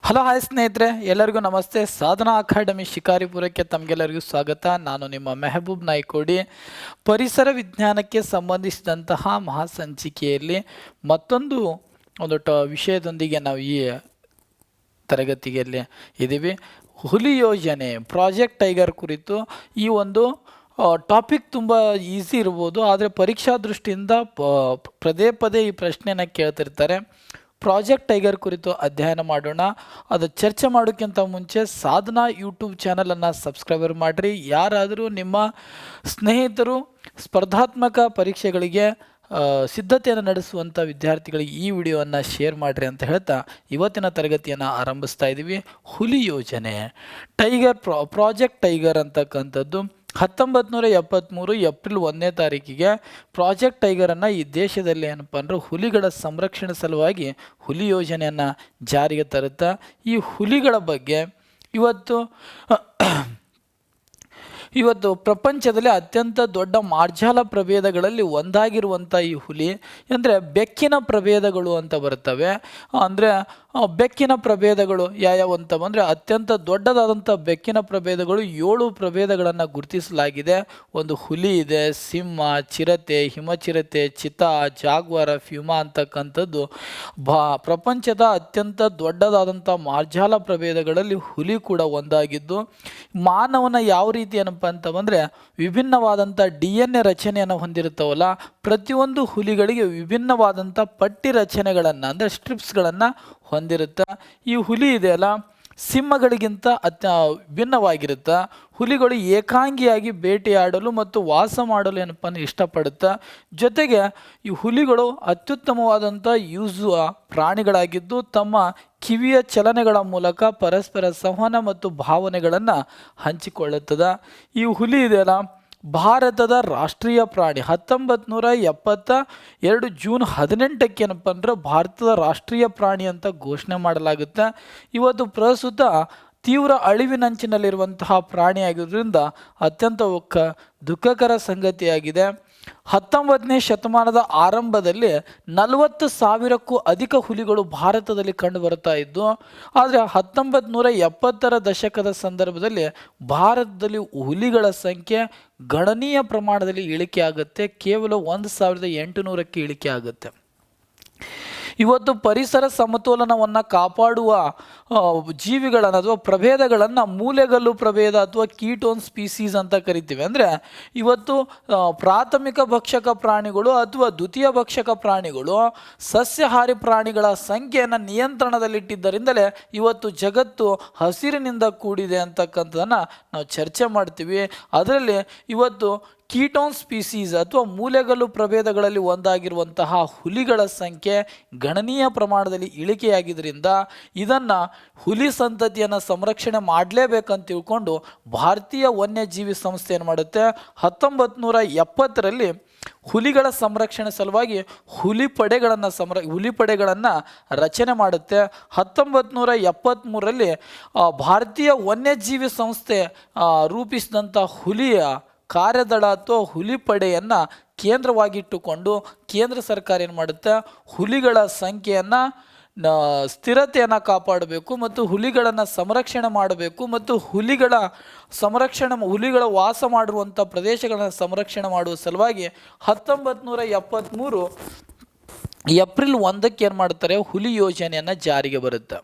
Hello hi ಸ್ನೇಹಿತರೆ, ಎಲ್ಲರಿಗೂ ನಮಸ್ತೆ. ಸಾಧನಾ ಅಕಾಡೆಮಿ ಶಿಕಾರಿಪುರಕ್ಕೆ ತಮಗೆಲ್ಲರಿಗೂ ಸ್ವಾಗತ. ನಾನು ನಿಮ್ಮ ಮೆಹಬೂಬ್ ನಾಯ್ಕೋಡಿ. ಪರಿಸರ ವಿಜ್ಞಾನಕ್ಕೆ ಸಂಬಂಧಿಸಿದಂತಹ ಮಹಾಸಂಚಿಕೆಯಲ್ಲಿ ಮತ್ತೊಂದು ವಿಷಯದೊಂದಿಗೆ ನಾವು ಈ ತರಗತಿಯಲ್ಲಿ ಇದ್ದೀವಿ. ಹುಲಿ ಯೋಜನೆ, ಪ್ರಾಜೆಕ್ಟ್ ಟೈಗರ್ ಕುರಿತು ಈ ಒಂದು ಟಾಪಿಕ್ ತುಂಬ ಈಸಿ ಇರ್ಬೋದು, ಆದರೆ ಪರೀಕ್ಷಾ ದೃಷ್ಟಿಯಿಂದ ಪದೇ ಪದೇ ಈ ಪ್ರಶ್ನೆಯನ್ನು ಕೇಳ್ತಿರ್ತಾರೆ. ಪ್ರಾಜೆಕ್ಟ್ ಟೈಗರ್ ಕುರಿತು ಅಧ್ಯಯನ ಮಾಡೋಣ. ಅದು ಚರ್ಚೆ ಮಾಡೋಕ್ಕಿಂತ ಮುಂಚೆ ಸಾಧನಾ ಯೂಟ್ಯೂಬ್ ಚಾನಲನ್ನು ಸಬ್ಸ್ಕ್ರೈಬರ್ ಮಾಡಿರಿ. ಯಾರಾದರೂ ನಿಮ್ಮ ಸ್ನೇಹಿತರು ಸ್ಪರ್ಧಾತ್ಮಕ ಪರೀಕ್ಷೆಗಳಿಗೆ ಸಿದ್ಧತೆಯನ್ನು ನಡೆಸುವಂಥ ವಿದ್ಯಾರ್ಥಿಗಳಿಗೆ ಈ ವಿಡಿಯೋವನ್ನು ಶೇರ್ ಮಾಡಿರಿ ಅಂತ ಹೇಳ್ತಾ ಇವತ್ತಿನ ತರಗತಿಯನ್ನು ಆರಂಭಿಸ್ತಾ ಇದ್ದೀವಿ. ಹುಲಿ ಯೋಜನೆ, ಪ್ರಾಜೆಕ್ಟ್ ಟೈಗರ್ ಅಂತಕ್ಕಂಥದ್ದು 1973 ಏಪ್ರಿಲ್ 1ನೇ ತಾರೀಕಿಗೆ ಪ್ರಾಜೆಕ್ಟ್ ಟೈಗರನ್ನು ಈ ದೇಶದಲ್ಲಿ ಏನಪ್ಪ ಅಂದ್ರೆ ಹುಲಿಗಳ ಸಂರಕ್ಷಣೆ ಸಲುವಾಗಿ ಹುಲಿ ಯೋಜನೆಯನ್ನು ಜಾರಿಗೆ ತರುತ್ತೆ. ಈ ಹುಲಿಗಳ ಬಗ್ಗೆ ಇವತ್ತು ಪ್ರಪಂಚದಲ್ಲಿ ಅತ್ಯಂತ ದೊಡ್ಡ ಮಾರ್ಜಾಲ ಪ್ರಭೇದಗಳಲ್ಲಿ ಒಂದಾಗಿರುವಂಥ ಈ ಹುಲಿ ಅಂದರೆ ಬೆಕ್ಕಿನ ಪ್ರಭೇದಗಳು ಅಂತ ಬರ್ತವೆ. ಅಂದರೆ ಬೆಕ್ಕಿನ ಪ್ರಭೇದಗಳು ಯಾವ್ಯಾವ ಅಂತ ಬಂದರೆ ಅತ್ಯಂತ ದೊಡ್ಡದಾದಂಥ ಬೆಕ್ಕಿನ ಪ್ರಭೇದಗಳು 7 ಪ್ರಭೇದಗಳನ್ನು ಗುರುತಿಸಲಾಗಿದೆ. ಒಂದು ಹುಲಿ ಇದೆ, ಸಿಂಹ, ಚಿರತೆ, ಹಿಮಚಿರತೆ, ಚಿತಾ, ಜಾಗ್ವಾರ, ಫ್ಯೂಮಾ ಅಂತಕ್ಕಂಥದ್ದು ಪ್ರಪಂಚದ ಅತ್ಯಂತ ದೊಡ್ಡದಾದಂಥ ಮಾರ್ಜಾಲ ಪ್ರಭೇದಗಳಲ್ಲಿ ಹುಲಿ ಕೂಡ ಒಂದಾಗಿದ್ದು, ಮಾನವನ ಯಾವ ರೀತಿ ಏನಪ್ಪ ಅಂತ ಬಂದರೆ ವಿಭಿನ್ನವಾದಂಥ DNA ರಚನೆಯನ್ನು ಹೊಂದಿರುತ್ತವಲ್ಲ, ಪ್ರತಿಯೊಂದು ಹುಲಿಗಳಿಗೆ ವಿಭಿನ್ನವಾದಂಥ ಪಟ್ಟಿ ರಚನೆಗಳನ್ನು ಅಂದರೆ ಸ್ಟ್ರಿಪ್ಸ್ಗಳನ್ನು ಹೊಂದಿರುತ್ತೆ. ಈ ಹುಲಿ ಇದೆಯಲ್ಲ, ಸಿಂಹಗಳಿಗಿಂತ ಭಿನ್ನವಾಗಿರುತ್ತೆ. ಹುಲಿಗಳು ಏಕಾಂಗಿಯಾಗಿ ಬೇಟೆಯಾಡಲು ಮತ್ತು ವಾಸ ಮಾಡಲು ಏನಪ್ಪ ಇಷ್ಟಪಡುತ್ತೆ. ಜೊತೆಗೆ ಈ ಹುಲಿಗಳು ಅತ್ಯುತ್ತಮವಾದಂಥ ಯೂಸುವ ಪ್ರಾಣಿಗಳಾಗಿದ್ದು ತಮ್ಮ ಕಿವಿಯ ಚಲನೆಗಳ ಮೂಲಕ ಪರಸ್ಪರ ಸಂವಹನ ಮತ್ತು ಭಾವನೆಗಳನ್ನು ಹಂಚಿಕೊಳ್ಳುತ್ತದೆ. ಈ ಹುಲಿ ಇದೆಯಲ್ಲ, ಭಾರತದ ರಾಷ್ಟ್ರೀಯ ಪ್ರಾಣಿ. 1972 ಜೂನ್ 18ಕ್ಕೆ ಏನಪ್ಪ ಅಂದ್ರೆ ಭಾರತದ ರಾಷ್ಟ್ರೀಯ ಪ್ರಾಣಿ ಅಂತ ಘೋಷಣೆ ಮಾಡಲಾಗುತ್ತೆ. ಇವತ್ತು ಪ್ರಸ್ತುತ ತೀವ್ರ ಅಳಿವಿನಂಚಿನಲ್ಲಿರುವಂತಹ ಪ್ರಾಣಿಯಾಗಿರೋದ್ರಿಂದ ಅತ್ಯಂತ ದುಃಖಕರ ಸಂಗತಿಯಾಗಿದೆ. 19ನೇ ಶತಮಾನದ ಆರಂಭದಲ್ಲಿ 40,000ಕ್ಕೂ ಅಧಿಕ ಹುಲಿಗಳು ಭಾರತದಲ್ಲಿ ಕಂಡು ಬರ್ತಾ ಇದ್ದು, ಆದರೆ 1970ರ ದಶಕದ ಸಂದರ್ಭದಲ್ಲಿ ಭಾರತದಲ್ಲಿ ಹುಲಿಗಳ ಸಂಖ್ಯೆ ಗಣನೀಯ ಪ್ರಮಾಣದಲ್ಲಿ ಇಳಿಕೆ ಆಗುತ್ತೆ. ಕೇವಲ 1,800ಕ್ಕೆ ಇಳಿಕೆ ಆಗುತ್ತೆ. ಇವತ್ತು ಪರಿಸರ ಸಮತೋಲನವನ್ನು ಕಾಪಾಡುವ ಜೀವಿಗಳನ್ನು ಅಥವಾ ಪ್ರಭೇದಗಳನ್ನು ಮೂಲೆಗಲ್ಲು ಪ್ರಭೇದ ಅಥವಾ ಕೀಟೋನ್ ಸ್ಪೀಸೀಸ್ ಅಂತ ಕರಿತೀವಿ. ಅಂದರೆ ಇವತ್ತು ಪ್ರಾಥಮಿಕ ಭಕ್ಷಕ ಪ್ರಾಣಿಗಳು ಅಥವಾ ದ್ವಿತೀಯ ಭಕ್ಷಕ ಪ್ರಾಣಿಗಳು ಸಸ್ಯಾಹಾರಿ ಪ್ರಾಣಿಗಳ ಸಂಖ್ಯೆಯನ್ನು ನಿಯಂತ್ರಣದಲ್ಲಿಟ್ಟಿದ್ದರಿಂದಲೇ ಇವತ್ತು ಜಗತ್ತು ಹಸಿರಿನಿಂದ ಕೂಡಿದೆ ಅಂತಕ್ಕಂಥದ್ದನ್ನು ನಾವು ಚರ್ಚೆ ಮಾಡ್ತೀವಿ. ಅದರಲ್ಲಿ ಇವತ್ತು ಕೀಟೋನ್ ಸ್ಪೀಸೀಸ್ ಅಥವಾ ಮೂಲೆಗಲ್ಲು ಪ್ರಭೇದಗಳಲ್ಲಿ ಒಂದಾಗಿರುವಂತಹ ಹುಲಿಗಳ ಸಂಖ್ಯೆ ಗಣನೀಯ ಪ್ರಮಾಣದಲ್ಲಿ ಇಳಿಕೆಯಾಗಿದ್ದರಿಂದ ಇದನ್ನು ಹುಲಿ ಸಂತತಿಯನ್ನು ಸಂರಕ್ಷಣೆ ಮಾಡಲೇಬೇಕಂತ ತಿಳ್ಕೊಂಡು ಭಾರತೀಯ ವನ್ಯಜೀವಿ ಸಂಸ್ಥೆ ಏನು ಮಾಡುತ್ತೆ, 1970ರಲ್ಲಿ ಹುಲಿಗಳ ಸಂರಕ್ಷಣೆ ಸಲುವಾಗಿ ಹುಲಿಪಡೆಗಳನ್ನು ರಚನೆ ಮಾಡುತ್ತೆ. 1973ರಲ್ಲಿ ಭಾರತೀಯ ವನ್ಯಜೀವಿ ಸಂಸ್ಥೆ ರೂಪಿಸಿದಂಥ ಹುಲಿಯ ಕಾರ್ಯದಳ ಅಥವಾ ಹುಲಿಪಡೆಯನ್ನು ಕೇಂದ್ರವಾಗಿಟ್ಟುಕೊಂಡು ಕೇಂದ್ರ ಸರ್ಕಾರ ಏನು ಮಾಡುತ್ತೆ, ಹುಲಿಗಳ ಸಂಖ್ಯೆಯನ್ನು ಸ್ಥಿರತೆಯನ್ನು ಕಾಪಾಡಬೇಕು ಮತ್ತು ಹುಲಿಗಳನ್ನು ಸಂರಕ್ಷಣೆ ಮಾಡಬೇಕು ಮತ್ತು ಹುಲಿಗಳ ವಾಸ ಮಾಡಿರುವಂಥ ಪ್ರದೇಶಗಳನ್ನು ಸಂರಕ್ಷಣೆ ಮಾಡುವ ಸಲುವಾಗಿ 1973 ಏಪ್ರಿಲ್ 1ಕ್ಕೆ ಏನು ಮಾಡ್ತಾರೆ, ಹುಲಿ ಯೋಜನೆಯನ್ನು ಜಾರಿಗೆ ಬರುತ್ತೆ.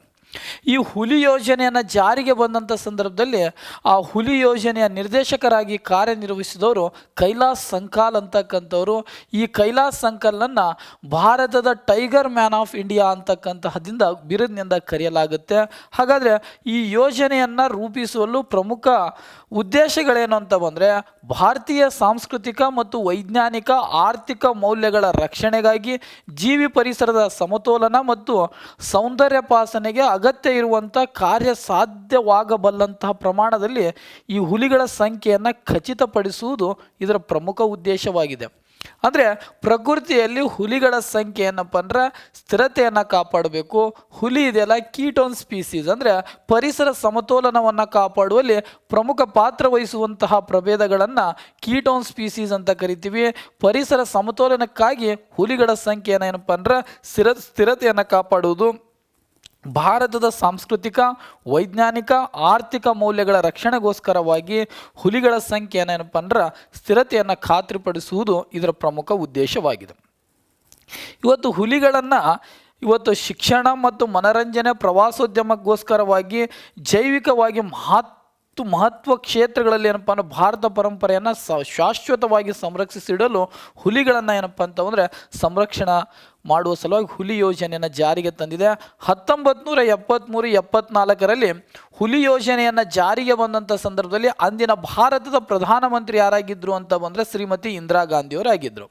ಈ ಹುಲಿ ಯೋಜನೆಯನ್ನು ಜಾರಿಗೆ ಬಂದಂಥ ಸಂದರ್ಭದಲ್ಲಿ ಆ ಹುಲಿ ಯೋಜನೆಯ ನಿರ್ದೇಶಕರಾಗಿ ಕಾರ್ಯನಿರ್ವಹಿಸಿದವರು ಕೈಲಾಸ್ ಸಂಕಾಲ್ ಅಂತಕ್ಕಂಥವ್ರು. ಈ ಕೈಲಾಸ್ ಸಂಕಾಲ್ನನ್ನು ಭಾರತದ ಟೈಗರ್ ಮ್ಯಾನ್ ಆಫ್ ಇಂಡಿಯಾ ಅಂತಕ್ಕಂತಹದಿಂದ ಬಿರುದಿನಿಂದ ಕರೆಯಲಾಗುತ್ತೆ. ಹಾಗಾದರೆ ಈ ಯೋಜನೆಯನ್ನು ರೂಪಿಸುವಲ್ಲೂ ಪ್ರಮುಖ ಉದ್ದೇಶಗಳೇನು ಅಂತ ಬಂದರೆ, ಭಾರತೀಯ ಸಾಂಸ್ಕೃತಿಕ ಮತ್ತು ವೈಜ್ಞಾನಿಕ ಆರ್ಥಿಕ ಮೌಲ್ಯಗಳ ರಕ್ಷಣೆಗಾಗಿ ಜೀವಿ ಪರಿಸರದ ಸಮತೋಲನ ಮತ್ತು ಸೌಂದರ್ಯಪಾಸನೆಗೆ ಅಗತ್ಯ ಇರುವಂಥ ಕಾರ್ಯ ಸಾಧ್ಯವಾಗಬಲ್ಲಂತಹ ಪ್ರಮಾಣದಲ್ಲಿ ಈ ಹುಲಿಗಳ ಸಂಖ್ಯೆಯನ್ನು ಖಚಿತಪಡಿಸುವುದು ಇದರ ಪ್ರಮುಖ ಉದ್ದೇಶವಾಗಿದೆ. ಅಂದರೆ ಪ್ರಕೃತಿಯಲ್ಲಿ ಹುಲಿಗಳ ಸಂಖ್ಯೆ ಏನಪ್ಪ ಅಂದ್ರೆ ಸ್ಥಿರತೆಯನ್ನು ಕಾಪಾಡಬೇಕು. ಹುಲಿ ಇದೆಯಲ್ಲ, ಕೀಟೋನ್ ಸ್ಪೀಸೀಸ್ ಅಂದರೆ ಪರಿಸರ ಸಮತೋಲನವನ್ನು ಕಾಪಾಡುವಲ್ಲಿ ಪ್ರಮುಖ ಪಾತ್ರ ವಹಿಸುವಂತಹ ಪ್ರಭೇದಗಳನ್ನು ಕೀಟೋನ್ ಸ್ಪೀಸೀಸ್ ಅಂತ ಕರಿತೀವಿ. ಪರಿಸರ ಸಮತೋಲನಕ್ಕಾಗಿ ಹುಲಿಗಳ ಸಂಖ್ಯೆಯನ್ನು ಏನಪ್ಪ ಅಂದ್ರೆ ಸ್ಥಿರತೆಯನ್ನು ಕಾಪಾಡುವುದು ಭಾರತದ ಸಾಂಸ್ಕೃತಿಕ, ವೈಜ್ಞಾನಿಕ, ಆರ್ಥಿಕ ಮೌಲ್ಯಗಳ ರಕ್ಷಣೆಗೋಸ್ಕರವಾಗಿ ಹುಲಿಗಳ ಸಂಖ್ಯೆ ಏನಪ್ಪ ಅಂದ್ರೆ ಸ್ಥಿರತೆಯನ್ನು ಖಾತ್ರಿಪಡಿಸುವುದು ಇದರ ಪ್ರಮುಖ ಉದ್ದೇಶವಾಗಿದೆ. ಇವತ್ತು ಹುಲಿಗಳನ್ನು ಇವತ್ತು ಶಿಕ್ಷಣ ಮತ್ತು ಮನರಂಜನೆ, ಪ್ರವಾಸೋದ್ಯಮಕ್ಕೋಸ್ಕರವಾಗಿ ಜೈವಿಕವಾಗಿ ಮಹತ್ವ ಕ್ಷೇತ್ರಗಳಲ್ಲಿ ಏನಪ್ಪ ಅಂದ್ರೆ ಭಾರತ ಪರಂಪರೆಯನ್ನು ಶಾಶ್ವತವಾಗಿ ಸಂರಕ್ಷಿಸಿಡಲು ಹುಲಿಗಳನ್ನು ಏನಪ್ಪ ಅಂತಂದರೆ ಸಂರಕ್ಷಣೆ ಮಾಡುವ ಸಲುವಾಗಿ ಹುಲಿ ಯೋಜನೆಯನ್ನು ಜಾರಿಗೆ ತಂದಿದೆ. 1973-74ರಲ್ಲಿ ಹುಲಿ ಯೋಜನೆಯನ್ನು ಜಾರಿಗೆ ಬಂದಂಥ ಸಂದರ್ಭದಲ್ಲಿ ಅಂದಿನ ಭಾರತದ ಪ್ರಧಾನಮಂತ್ರಿ ಯಾರಾಗಿದ್ದರು ಅಂತ ಬಂದರೆ ಶ್ರೀಮತಿ ಇಂದಿರಾ ಗಾಂಧಿಯವರಾಗಿದ್ದರು.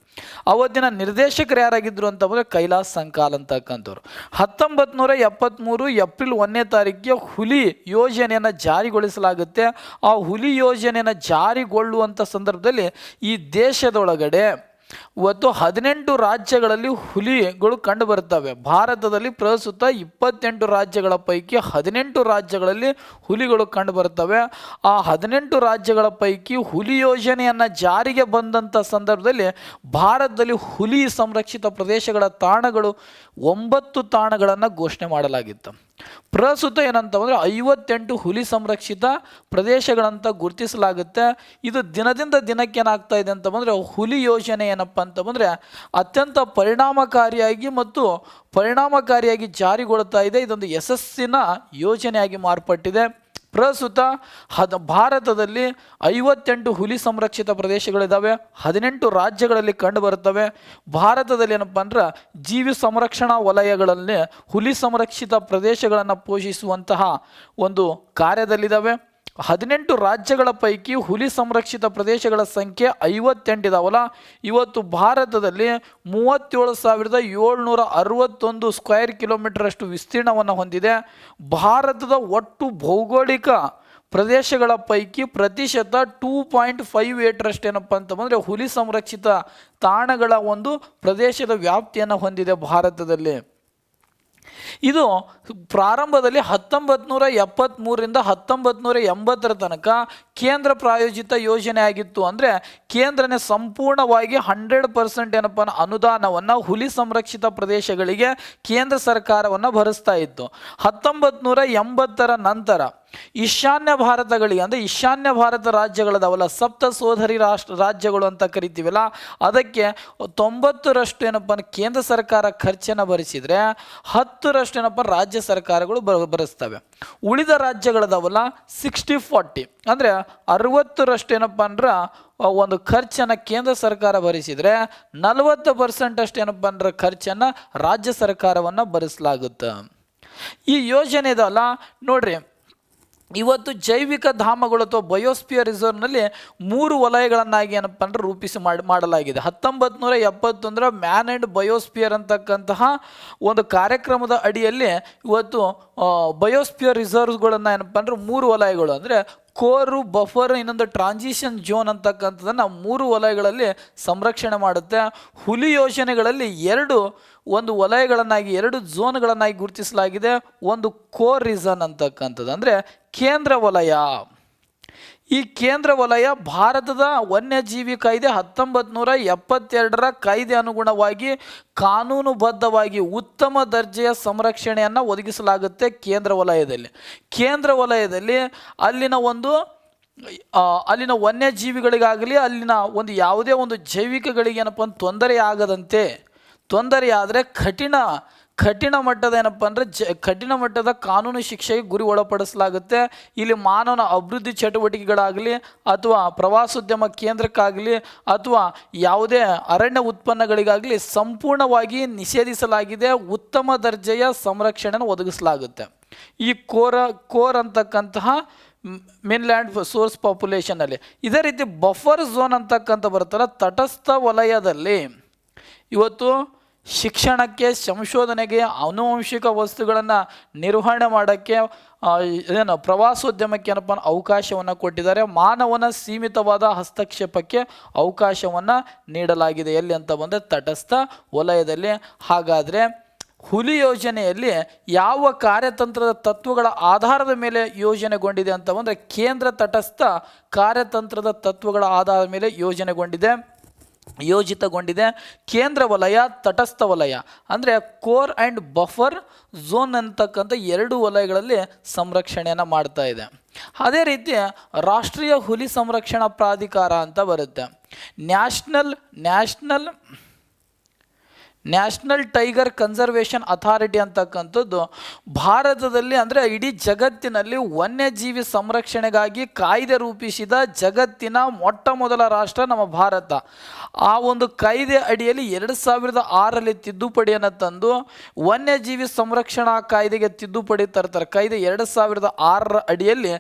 ಅವತ್ತಿನ ನಿರ್ದೇಶಕರು ಯಾರಾಗಿದ್ದರು ಅಂತ ಬಂದರೆ ಕೈಲಾಸ್ ಸಂಕಾಲ್ ಅಂತಕ್ಕಂಥವ್ರು. 1973 ಏಪ್ರಿಲ್ 1ನೇ ತಾರೀಕಿಗೆ ಹುಲಿ ಯೋಜನೆಯನ್ನು ಜಾರಿಗೊಳಿಸಲಾಗುತ್ತೆ. ಆ ಹುಲಿ ಯೋಜನೆಯನ್ನು ಜಾರಿಗೊಳ್ಳುವಂಥ ಸಂದರ್ಭದಲ್ಲಿ ಈ ದೇಶದೊಳಗಡೆ ಇವತ್ತು 18 ರಾಜ್ಯಗಳಲ್ಲಿ ಹುಲಿಗಳು ಕಂಡು ಬರ್ತವೆ. ಭಾರತದಲ್ಲಿ ಪ್ರಸ್ತುತ 28 ರಾಜ್ಯಗಳ ಪೈಕಿ 18 ರಾಜ್ಯಗಳಲ್ಲಿ ಹುಲಿಗಳು ಕಂಡು ಬರ್ತವೆ. ಆ 18 ರಾಜ್ಯಗಳ ಪೈಕಿ ಹುಲಿ ಯೋಜನೆಯನ್ನು ಜಾರಿಗೆ ಬಂದಂಥ ಸಂದರ್ಭದಲ್ಲಿ ಭಾರತದಲ್ಲಿ ಹುಲಿ ಸಂರಕ್ಷಿತ ಪ್ರದೇಶಗಳ ತಾಣಗಳು 9 ತಾಣಗಳನ್ನು ಘೋಷಣೆ ಮಾಡಲಾಗಿತ್ತು. ಪ್ರಸ್ತುತ ಏನಂತಂದರೆ 58 ಹುಲಿ ಸಂರಕ್ಷಿತ ಪ್ರದೇಶಗಳಂತ ಗುರುತಿಸಲಾಗುತ್ತೆ. ಇದು ದಿನದಿಂದ ದಿನಕ್ಕೆ ಏನಾಗ್ತಾ ಇದೆ ಅಂತ ಬಂದರೆ ಹುಲಿ ಯೋಜನೆ ಏನಪ್ಪ ಅಂತ ಬಂದರೆ ಅತ್ಯಂತ ಪರಿಣಾಮಕಾರಿಯಾಗಿ ಜಾರಿಗೊಳ್ತಾ ಇದೆ. ಇದೊಂದು ಯಶಸ್ಸಿನ ಯೋಜನೆಯಾಗಿ ಮಾರ್ಪಟ್ಟಿದೆ. ಪ್ರಸ್ತುತ ಭಾರತದಲ್ಲಿ 58 ಹುಲಿ ಸಂರಕ್ಷಿತ ಪ್ರದೇಶಗಳಿದ್ದಾವೆ, 18 ರಾಜ್ಯಗಳಲ್ಲಿ ಕಂಡು ಬರುತ್ತವೆ. ಭಾರತದಲ್ಲಿ ಏನಪ್ಪ ಅಂದ್ರೆ ಜೀವಿ ಸಂರಕ್ಷಣಾ ವಲಯಗಳಲ್ಲಿ ಹುಲಿ ಸಂರಕ್ಷಿತ ಪ್ರದೇಶಗಳನ್ನು ಪೋಷಿಸುವಂತಹ ಒಂದು ಕಾರ್ಯದಲ್ಲಿದ್ದಾವೆ. 18 ರಾಜ್ಯಗಳ ಪೈಕಿ ಹುಲಿ ಸಂರಕ್ಷಿತ ಪ್ರದೇಶಗಳ ಸಂಖ್ಯೆ 58 ಇದಾವಲ್ಲ. ಇವತ್ತು ಭಾರತದಲ್ಲಿ 37,761 ಸ್ಕ್ವೇರ್ ಕಿಲೋಮೀಟರ್ ಅಷ್ಟು ವಿಸ್ತೀರ್ಣವನ್ನು ಹೊಂದಿದೆ. ಭಾರತದ ಒಟ್ಟು ಭೌಗೋಳಿಕ ಪ್ರದೇಶಗಳ ಪೈಕಿ ಪ್ರತಿಶತ 2.58 ಏನಪ್ಪ ಅಂತ ಬಂದರೆ ಹುಲಿ ಸಂರಕ್ಷಿತ ತಾಣಗಳ ಒಂದು ಪ್ರದೇಶದ ವ್ಯಾಪ್ತಿಯನ್ನು ಹೊಂದಿದೆ ಭಾರತದಲ್ಲಿ. ಇದು ಪ್ರಾರಂಭದಲ್ಲಿ 1973ರಿಂದ 1980 ತನಕ ಕೇಂದ್ರ ಪ್ರಾಯೋಜಿತ ಯೋಜನೆ ಆಗಿತ್ತು. ಅಂದರೆ ಕೇಂದ್ರನೇ ಸಂಪೂರ್ಣವಾಗಿ 100% ಏನಪ್ಪ ಅನುದಾನವನ್ನು ಹುಲಿ ಸಂರಕ್ಷಿತ ಪ್ರದೇಶಗಳಿಗೆ ಕೇಂದ್ರ ಸರ್ಕಾರವನ್ನು ಭರಿಸ್ತಾ ಇತ್ತು. 1980ರ ನಂತರ ಈಶಾನ್ಯ ಭಾರತಗಳಿಗೆ ಅಂದರೆ ಈಶಾನ್ಯ ಭಾರತ ರಾಜ್ಯಗಳದಾವಲ್ಲ, ಸಪ್ತ ಸೋದರಿ ರಾಜ್ಯಗಳು ಅಂತ ಕರಿತೀವಲ್ಲ, ಅದಕ್ಕೆ 90% ಏನಪ್ಪ ಕೇಂದ್ರ ಸರ್ಕಾರ ಖರ್ಚನ್ನು ಭರಿಸಿದರೆ 10% ಏನಪ್ಪ ರಾಜ್ಯ ಸರ್ಕಾರಗಳು ಭರಿಸ್ತವೆ. ಉಳಿದ ರಾಜ್ಯಗಳದಾವಲ್ಲ 60-40 ಅಂದರೆ 60% ಏನಪ್ಪ ಅಂದ್ರೆ ಒಂದು ಖರ್ಚನ್ನು ಕೇಂದ್ರ ಸರ್ಕಾರ ಭರಿಸಿದರೆ 40% ಅಷ್ಟು ಏನಪ್ಪ ಅಂದ್ರೆ ಖರ್ಚನ್ನು ರಾಜ್ಯ ಸರ್ಕಾರವನ್ನು ಭರಿಸಲಾಗುತ್ತೆ. ಈ ಯೋಜನೆ ಇದಲ್ಲ ನೋಡ್ರಿ, ಇವತ್ತು ಜೈವಿಕ ಧಾಮಗಳು ಅಥವಾ ಬಯೋಸ್ಪಿಯರ್ ರಿಸರ್ವ್ನಲ್ಲಿ 3 ವಲಯಗಳನ್ನಾಗಿ ಏನಪ್ಪ ಅಂದ್ರೆ ಮಾಡಲಾಗಿದೆ. 1971 ಮ್ಯಾನ್ ಆ್ಯಂಡ್ ಬಯೋಸ್ಪಿಯರ್ ಅಂತಕ್ಕಂತಹ ಒಂದು ಕಾರ್ಯಕ್ರಮದ ಅಡಿಯಲ್ಲಿ ಇವತ್ತು ಬಯೋಸ್ಪಿಯರ್ ರಿಸರ್ವ್ಗಳನ್ನು ಏನಪ್ಪ ಅಂದ್ರೆ 3 ವಲಯಗಳು ಅಂದರೆ ಕೋರು, ಬಫರ್, ಇನ್ನೊಂದು ಟ್ರಾನ್ಸಿಷನ್ ಝೋನ್ ಅಂತಕ್ಕಂಥದ್ದನ್ನು 3 ವಲಯಗಳಲ್ಲಿ ಸಂರಕ್ಷಣೆ ಮಾಡುತ್ತೆ. ಹುಲಿ ಯೋಜನೆಗಳಲ್ಲಿ 2 ವಲಯಗಳನ್ನಾಗಿ 2 ಝೋನ್ಗಳನ್ನಾಗಿ ಗುರುತಿಸಲಾಗಿದೆ. ಒಂದು ಕೋರ್ ರೀಸನ್ ಅಂತಕ್ಕಂಥದ್ದು ಅಂದರೆ ಕೇಂದ್ರ ವಲಯ. ಈ ಕೇಂದ್ರ ವಲಯ ಭಾರತದ ವನ್ಯಜೀವಿ ಕಾಯ್ದೆ 1972ರ ಕಾಯ್ದೆ ಅನುಗುಣವಾಗಿ ಕಾನೂನುಬದ್ಧವಾಗಿ ಉತ್ತಮ ದರ್ಜೆಯ ಸಂರಕ್ಷಣೆಯನ್ನು ಒದಗಿಸಲಾಗುತ್ತೆ. ಕೇಂದ್ರ ವಲಯದಲ್ಲಿ ಅಲ್ಲಿನ ವನ್ಯಜೀವಿಗಳಿಗಾಗಲಿ ಅಲ್ಲಿನ ಒಂದು ಯಾವುದೇ ಒಂದು ಜೈವಿಕಗಳಿಗೆ ಏನಪ್ಪ ತೊಂದರೆ ಆದರೆ ಕಠಿಣ ಮಟ್ಟದ ಏನಪ್ಪ ಅಂದರೆ ಕಠಿಣ ಮಟ್ಟದ ಕಾನೂನು ಶಿಕ್ಷೆಗೆ ಗುರಿ ಒಳಪಡಿಸಲಾಗುತ್ತೆ. ಇಲ್ಲಿ ಮಾನವನ ಅಭಿವೃದ್ಧಿ ಚಟುವಟಿಕೆಗಳಾಗಲಿ ಅಥವಾ ಪ್ರವಾಸೋದ್ಯಮ ಕೇಂದ್ರಕ್ಕಾಗಲಿ ಅಥವಾ ಯಾವುದೇ ಅರಣ್ಯ ಉತ್ಪನ್ನಗಳಿಗಾಗಲಿ ಸಂಪೂರ್ಣವಾಗಿ ನಿಷೇಧಿಸಲಾಗಿದೆ. ಉತ್ತಮ ದರ್ಜೆಯ ಸಂರಕ್ಷಣೆಯನ್ನು ಒದಗಿಸಲಾಗುತ್ತೆ. ಈ ಕೋರ್ ಅಂತಕ್ಕಂತಹ ಮೇನ್ಲ್ಯಾಂಡ್ ಸೋರ್ಸ್ ಪಾಪ್ಯುಲೇಷನಲ್ಲಿ. ಇದೇ ರೀತಿ ಬಫರ್ ಝೋನ್ ಅಂತಕ್ಕಂಥ ಬರುತ್ತಲ್ಲ, ತಟಸ್ಥ ವಲಯದಲ್ಲಿ ಇವತ್ತು ಶಿಕ್ಷಣಕ್ಕೆ, ಸಂಶೋಧನೆಗೆ, ಆನುವಂಶಿಕ ವಸ್ತುಗಳನ್ನು ನಿರ್ವಹಣೆ ಮಾಡೋಕ್ಕೆ, ಪ್ರವಾಸೋದ್ಯಮಕ್ಕೆ ಏನಪ್ಪ ಅವಕಾಶವನ್ನು ಕೊಟ್ಟಿದ್ದಾರೆ. ಮಾನವನ ಸೀಮಿತವಾದ ಹಸ್ತಕ್ಷೇಪಕ್ಕೆ ಅವಕಾಶವನ್ನು ನೀಡಲಾಗಿದೆ. ಎಲ್ಲಿ ಅಂತ ಬಂದರೆ ತಟಸ್ಥ ವಲಯದಲ್ಲಿ. ಹಾಗಾದರೆ ಹುಲಿ ಯೋಜನೆಯಲ್ಲಿ ಯಾವ ಕಾರ್ಯತಂತ್ರದ ತತ್ವಗಳ ಆಧಾರದ ಮೇಲೆ ಯೋಜನೆಗೊಂಡಿದೆ ಅಂತ ಬಂದರೆ ಕೇಂದ್ರ ತಟಸ್ಥ ಕಾರ್ಯತಂತ್ರದ ತತ್ವಗಳ ಆಧಾರದ ಮೇಲೆ ಯೋಜನೆಗೊಂಡಿದೆ. ಯೋಜಿತಗೊಂಡಿದೆ. ಕೇಂದ್ರ ವಲಯ, ತಟಸ್ಥ ವಲಯ ಅಂದರೆ ಕೋರ್ ಆ್ಯಂಡ್ ಬಫರ್ ಝೋನ್ ಅಂತಕ್ಕಂಥ ಎರಡು ವಲಯಗಳಲ್ಲಿ ಸಂರಕ್ಷಣೆಯನ್ನು ಮಾಡ್ತಾ ಇದೆ. ಅದೇ ರೀತಿ ರಾಷ್ಟ್ರೀಯ ಹುಲಿ ಸಂರಕ್ಷಣಾ ಪ್ರಾಧಿಕಾರ ಅಂತ ಬರುತ್ತೆ. ನ್ಯಾಷನಲ್ ಟೈಗರ್ ಕನ್ಸರ್ವೇಷನ್ ಅಥಾರಿಟಿ ಅಂತಕ್ಕಂಥದ್ದು ಭಾರತದಲ್ಲಿ ಅಂದರೆ ಇಡೀ ಜಗತ್ತಿನಲ್ಲಿ ವನ್ಯಜೀವಿ ಸಂರಕ್ಷಣೆಗಾಗಿ ಕಾಯ್ದೆ ರೂಪಿಸಿದ ಜಗತ್ತಿನ ಮೊಟ್ಟ ಮೊದಲ ರಾಷ್ಟ್ರ ನಮ್ಮ ಭಾರತ. ಆ ಒಂದು ಕಾಯ್ದೆ ಅಡಿಯಲ್ಲಿ 2006ರಲ್ಲಿ ತಿದ್ದುಪಡಿಯನ್ನು ತಂದು ವನ್ಯಜೀವಿ ಸಂರಕ್ಷಣಾ ಕಾಯ್ದೆಗೆ ತಿದ್ದುಪಡಿ ತರ್ತಾರೆ. ಕಾಯ್ದೆ 2006ರ ಅಡಿಯಲ್ಲಿ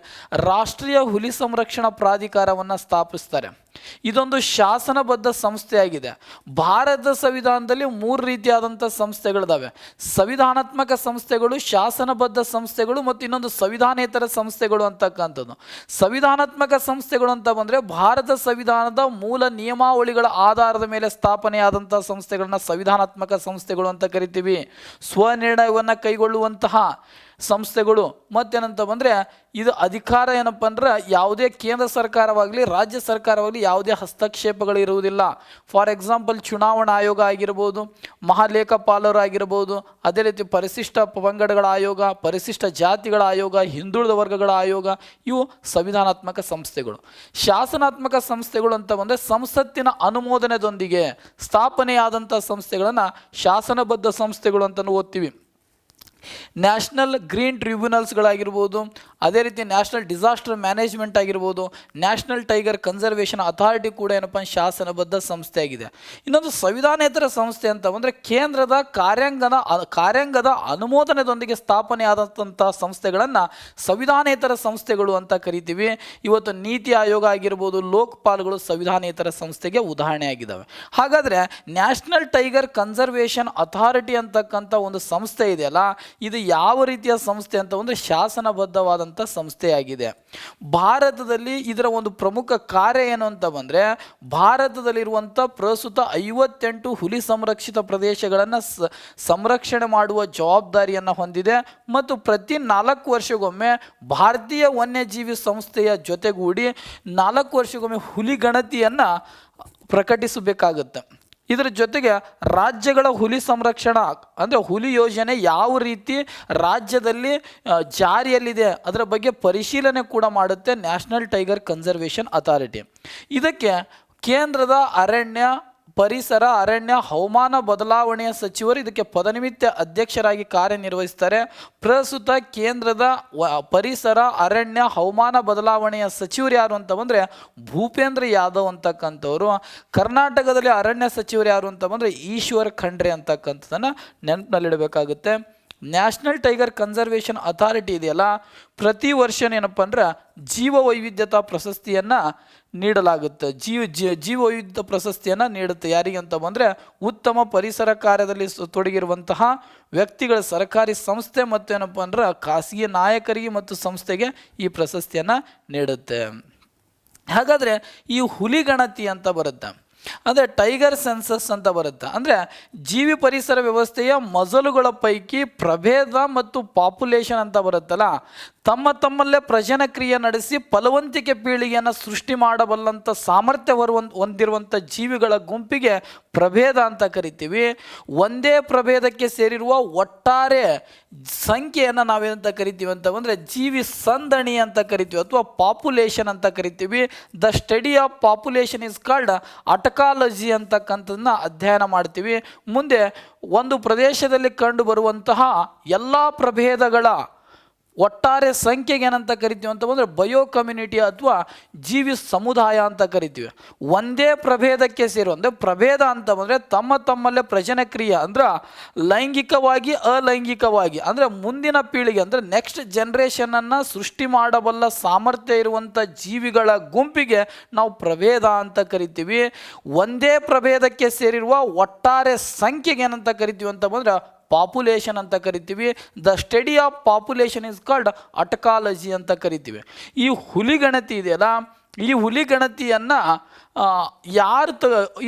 ರಾಷ್ಟ್ರೀಯ ಹುಲಿ ಸಂರಕ್ಷಣಾ ಪ್ರಾಧಿಕಾರವನ್ನು ಸ್ಥಾಪಿಸ್ತಾರೆ. ಇದೊಂದು ಶಾಸನಬದ್ಧ ಸಂಸ್ಥೆಯಾಗಿದೆ. ಭಾರತ ಸಂವಿಧಾನದಲ್ಲಿ 3 ರೀತಿಯಾದಂಥ ಸಂಸ್ಥೆಗಳಿದ್ದಾವೆ: ಸಂವಿಧಾನಾತ್ಮಕ ಸಂಸ್ಥೆಗಳು, ಶಾಸನಬದ್ಧ ಸಂಸ್ಥೆಗಳು ಮತ್ತು ಇನ್ನೊಂದು ಸಂವಿಧಾನೇತರ ಸಂಸ್ಥೆಗಳು ಅಂತಕ್ಕಂಥದ್ದು. ಸಂವಿಧಾನಾತ್ಮಕ ಸಂಸ್ಥೆಗಳು ಅಂತ ಬಂದರೆ ಭಾರತ ಸಂವಿಧಾನದ ಮೂಲ ನಿಯಮಾವಳಿಗಳ ಆಧಾರದ ಮೇಲೆ ಸ್ಥಾಪನೆಯಾದಂಥ ಸಂಸ್ಥೆಗಳನ್ನ ಸಂವಿಧಾನಾತ್ಮಕ ಸಂಸ್ಥೆಗಳು ಅಂತ ಕರಿತೀವಿ. ಸ್ವನಿರ್ಣಯವನ್ನು ಕೈಗೊಳ್ಳುವಂತಹ ಸಂಸ್ಥೆಗಳು. ಮತ್ತೇನಂತ ಬಂದರೆ ಇದು ಅಧಿಕಾರ ಏನಪ್ಪ ಅಂದ್ರೆ ಯಾವುದೇ ಕೇಂದ್ರ ಸರ್ಕಾರವಾಗಲಿ ರಾಜ್ಯ ಸರ್ಕಾರವಾಗಲಿ ಯಾವುದೇ ಹಸ್ತಕ್ಷೇಪಗಳು ಇರುವುದಿಲ್ಲ. ಫಾರ್ ಎಕ್ಸಾಂಪಲ್ ಚುನಾವಣಾ ಆಯೋಗ ಆಗಿರ್ಬೋದು, ಮಹಾಲೇಖಪಾಲರು ಆಗಿರ್ಬೋದು, ಅದೇ ರೀತಿ ಪರಿಶಿಷ್ಟ ಪಂಗಡಗಳ ಆಯೋಗ, ಪರಿಶಿಷ್ಟ ಜಾತಿಗಳ ಆಯೋಗ, ಹಿಂದುಳಿದ ವರ್ಗಗಳ ಆಯೋಗ, ಇವು ಸಂವಿಧಾನಾತ್ಮಕ ಸಂಸ್ಥೆಗಳು. ಶಾಸನಾತ್ಮಕ ಸಂಸ್ಥೆಗಳು ಅಂತ ಬಂದರೆ ಸಂಸತ್ತಿನ ಅನುಮೋದನೆದೊಂದಿಗೆ ಸ್ಥಾಪನೆಯಾದಂಥ ಸಂಸ್ಥೆಗಳನ್ನು ಶಾಸನಬದ್ಧ ಸಂಸ್ಥೆಗಳು ಅಂತಲೂ ಓದ್ತೀವಿ. ನ್ಯಾಷನಲ್ ಗ್ರೀನ್ ಟ್ರಿಬ್ಯುನಲ್ಸ್ಗಳಾಗಿರ್ಬೋದು, ಅದೇ ರೀತಿ ನ್ಯಾಷನಲ್ ಡಿಸಾಸ್ಟರ್ ಮ್ಯಾನೇಜ್ಮೆಂಟ್ ಆಗಿರ್ಬೋದು, ನ್ಯಾಷನಲ್ ಟೈಗರ್ ಕನ್ಸರ್ವೇಷನ್ ಅಥಾರಿಟಿ ಕೂಡ ಏನಪ್ಪ ಶಾಸನಬದ್ಧ ಸಂಸ್ಥೆಯಾಗಿದೆ. ಇನ್ನೊಂದು ಸಂವಿಧಾನೇತರ ಸಂಸ್ಥೆ ಅಂತ ಬಂದರೆ ಕೇಂದ್ರದ ಕಾರ್ಯಾಂಗದ ಅನುಮೋದನೆದೊಂದಿಗೆ ಸ್ಥಾಪನೆಯಾದಂಥ ಸಂಸ್ಥೆಗಳನ್ನು ಸಂವಿಧಾನೇತರ ಸಂಸ್ಥೆಗಳು ಅಂತ ಕರಿತೀವಿ. ಇವತ್ತು ನೀತಿ ಆಯೋಗ ಆಗಿರ್ಬೋದು, ಲೋಕಪಾಲ್ಗಳು ಸಂವಿಧಾನೇತರ ಸಂಸ್ಥೆಗೆ ಉದಾಹರಣೆಯಾಗಿದ್ದಾವೆ. ಹಾಗಾದರೆ ನ್ಯಾಷನಲ್ ಟೈಗರ್ ಕನ್ಸರ್ವೇಷನ್ ಅಥಾರಿಟಿ ಅಂತಕ್ಕಂಥ ಒಂದು ಸಂಸ್ಥೆ ಇದೆಯಲ್ಲ, ಇದು ಯಾವ ರೀತಿಯ ಸಂಸ್ಥೆ ಅಂತ ಅಂದರೆ ಶಾಸನಬದ್ಧವಾದಂಥ ಸಂಸ್ಥೆಯಾಗಿದೆ. ಭಾರತದಲ್ಲಿ ಇದರ ಒಂದು ಪ್ರಮುಖ ಕಾರ್ಯ ಏನು ಅಂತ ಬಂದರೆ ಭಾರತದಲ್ಲಿರುವಂಥ ಪ್ರಸ್ತುತ 58 ಹುಲಿ ಸಂರಕ್ಷಿತ ಪ್ರದೇಶಗಳನ್ನು ಸಂರಕ್ಷಣೆ ಮಾಡುವ ಜವಾಬ್ದಾರಿಯನ್ನು ಹೊಂದಿದೆ ಮತ್ತು ಪ್ರತಿ 4 ವರ್ಷಗೊಮ್ಮೆ ಭಾರತೀಯ ವನ್ಯಜೀವಿ ಸಂಸ್ಥೆಯ ಜೊತೆಗೂಡಿ 4 ವರ್ಷಗೊಮ್ಮೆ ಹುಲಿ ಗಣತಿಯನ್ನು ಪ್ರಕಟಿಸಬೇಕಾಗುತ್ತೆ. ಇದರ ಜೊತೆಗೆ ರಾಜ್ಯಗಳ ಹುಲಿ ಸಂರಕ್ಷಣಾ ಅಂದರೆ ಹುಲಿ ಯೋಜನೆ ಯಾವ ರೀತಿ ರಾಜ್ಯದಲ್ಲಿ ಜಾರಿಯಲ್ಲಿದೆ ಅದರ ಬಗ್ಗೆ ಪರಿಶೀಲನೆ ಕೂಡ ಮಾಡುತ್ತೆ ನ್ಯಾಷನಲ್ ಟೈಗರ್ ಕನ್ಸರ್ವೇಷನ್ ಅಥಾರಿಟಿ. ಇದಕ್ಕೆ ಕೇಂದ್ರದ ಪರಿಸರ, ಅರಣ್ಯ, ಹವಾಮಾನ ಬದಲಾವಣೆಯ ಸಚಿವರು ಇದಕ್ಕೆ ಪದನಿಮಿತ್ತ ಅಧ್ಯಕ್ಷರಾಗಿ ಕಾರ್ಯನಿರ್ವಹಿಸ್ತಾರೆ. ಪ್ರಸ್ತುತ ಕೇಂದ್ರದ ಪರಿಸರ, ಅರಣ್ಯ, ಹವಾಮಾನ ಬದಲಾವಣೆಯ ಸಚಿವರು ಯಾರು ಅಂತ ಬಂದರೆ ಭೂಪೇಂದ್ರ ಯಾದವ್ ಅಂತಕ್ಕಂಥವ್ರು. ಕರ್ನಾಟಕದಲ್ಲಿ ಅರಣ್ಯ ಸಚಿವರು ಯಾರು ಅಂತ ಬಂದರೆ ಈಶ್ವರ್ ಖಂಡ್ರೆ ಅಂತಕ್ಕಂಥದ್ದನ್ನು ನೆನಪಿನಲ್ಲಿಡಬೇಕಾಗುತ್ತೆ. ನ್ಯಾಷನಲ್ ಟೈಗರ್ ಕನ್ಸರ್ವೇಷನ್ ಅಥಾರಿಟಿ ಇದೆಯಲ್ಲ, ಪ್ರತಿ ವರ್ಷ ಏನಪ್ಪ ಅಂದ್ರೆ ಜೀವ ವೈವಿಧ್ಯತಾ ಪ್ರಶಸ್ತಿಯನ್ನು ನೀಡಲಾಗುತ್ತೆ. ಜೀವ ವೈವಿಧ್ಯ ಪ್ರಶಸ್ತಿಯನ್ನು ನೀಡುತ್ತೆ. ಯಾರಿಗೆ ಅಂತ ಬಂದರೆ ಉತ್ತಮ ಪರಿಸರ ಕಾರ್ಯದಲ್ಲಿ ತೊಡಗಿರುವಂತಹ ವ್ಯಕ್ತಿಗಳ, ಸರ್ಕಾರಿ ಸಂಸ್ಥೆ ಮತ್ತು ಏನಪ್ಪ ಅಂದ್ರೆ ಖಾಸಗಿ ನಾಯಕರಿಗೆ ಮತ್ತು ಸಂಸ್ಥೆಗೆ ಈ ಪ್ರಶಸ್ತಿಯನ್ನು ನೀಡುತ್ತೆ. ಹಾಗಾದರೆ ಈ ಹುಲಿ ಗಣತಿ ಅಂತ ಬರುತ್ತೆ, ಅಂದರೆ ಟೈಗರ್ ಸೆನ್ಸಸ್ ಅಂತ ಬರುತ್ತೆ. ಅಂದರೆ ಜೀವಿ ಪರಿಸರ ವ್ಯವಸ್ಥೆಯ ಮಜಲುಗಳ ಪೈಕಿ ಪ್ರಭೇದ ಮತ್ತು ಪಾಪ್ಯುಲೇಷನ್ ಅಂತ ಬರುತ್ತಲ್ಲ, ತಮ್ಮಲ್ಲೇ ಪ್ರಜನಕ್ರಿಯೆ ನಡೆಸಿ ಫಲವಂತಿಕೆ ಪೀಳಿಗೆಯನ್ನು ಸೃಷ್ಟಿ ಮಾಡಬಲ್ಲಂಥ ಸಾಮರ್ಥ್ಯ ಹೊಂದಿರುವಂಥ ಜೀವಿಗಳ ಗುಂಪಿಗೆ ಪ್ರಭೇದ ಅಂತ ಕರಿತೀವಿ. ಒಂದೇ ಪ್ರಭೇದಕ್ಕೆ ಸೇರಿರುವ ಒಟ್ಟಾರೆ ಸಂಖ್ಯೆಯನ್ನು ನಾವೇನಂತ ಕರಿತೀವಿ ಅಂತ ಬಂದರೆ ಜೀವಿ ಸಂದಣಿ ಅಂತ ಕರಿತೀವಿ ಅಥವಾ ಪಾಪ್ಯುಲೇಷನ್ ಅಂತ ಕರಿತೀವಿ. The study of population is called ecology ಅಂತಕ್ಕಂಥದ್ದನ್ನ ಅಧ್ಯಯನ ಮಾಡ್ತೀವಿ. ಮುಂದೆ ಒಂದು ಪ್ರದೇಶದಲ್ಲಿ ಕಂಡು ಬರುವಂತಹ ಎಲ್ಲ ಪ್ರಭೇದಗಳ ಒಟ್ಟಾರೆ ಸಂಖ್ಯೆಗೆ ಏನಂತ ಕರಿತೀವಿ ಅಂತ ಬಂದರೆ ಬಯೋ ಕಮ್ಯುನಿಟಿ ಅಥವಾ ಜೀವಿ ಸಮುದಾಯ ಅಂತ ಕರಿತೀವಿ. ಒಂದೇ ಪ್ರಭೇದಕ್ಕೆ ಸೇರುವ ಪ್ರಭೇದ ಅಂತ ಬಂದರೆ ತಮ್ಮಲ್ಲೇ ಪ್ರಜನಕ್ರಿಯೆ ಅಂದ್ರೆ ಲೈಂಗಿಕವಾಗಿ ಅಲೈಂಗಿಕವಾಗಿ ಅಂದರೆ ಮುಂದಿನ ಪೀಳಿಗೆ ಅಂದರೆ ನೆಕ್ಸ್ಟ್ ಜನ್ರೇಷನನ್ನು ಸೃಷ್ಟಿ ಮಾಡಬಲ್ಲ ಸಾಮರ್ಥ್ಯ ಇರುವಂಥ ಜೀವಿಗಳ ಗುಂಪಿಗೆ ನಾವು ಪ್ರಭೇದ ಅಂತ ಕರಿತೀವಿ. ಒಂದೇ ಪ್ರಭೇದಕ್ಕೆ ಸೇರಿರುವ ಒಟ್ಟಾರೆ ಸಂಖ್ಯೆಗೆ ಏನಂತ ಕರಿತೀವಿ ಅಂತ ಬಂದರೆ ಪಾಪ್ಯುಲೇಷನ್ ಅಂತ ಕರಿತೀವಿ. The study of population is called ecology ಅಂತ ಕರಿತೀವಿ. ಈ ಹುಲಿ ಗಣತಿ ಇದೆಯಲ್ಲ, ಈ ಹುಲಿ ಗಣತಿಯನ್ನು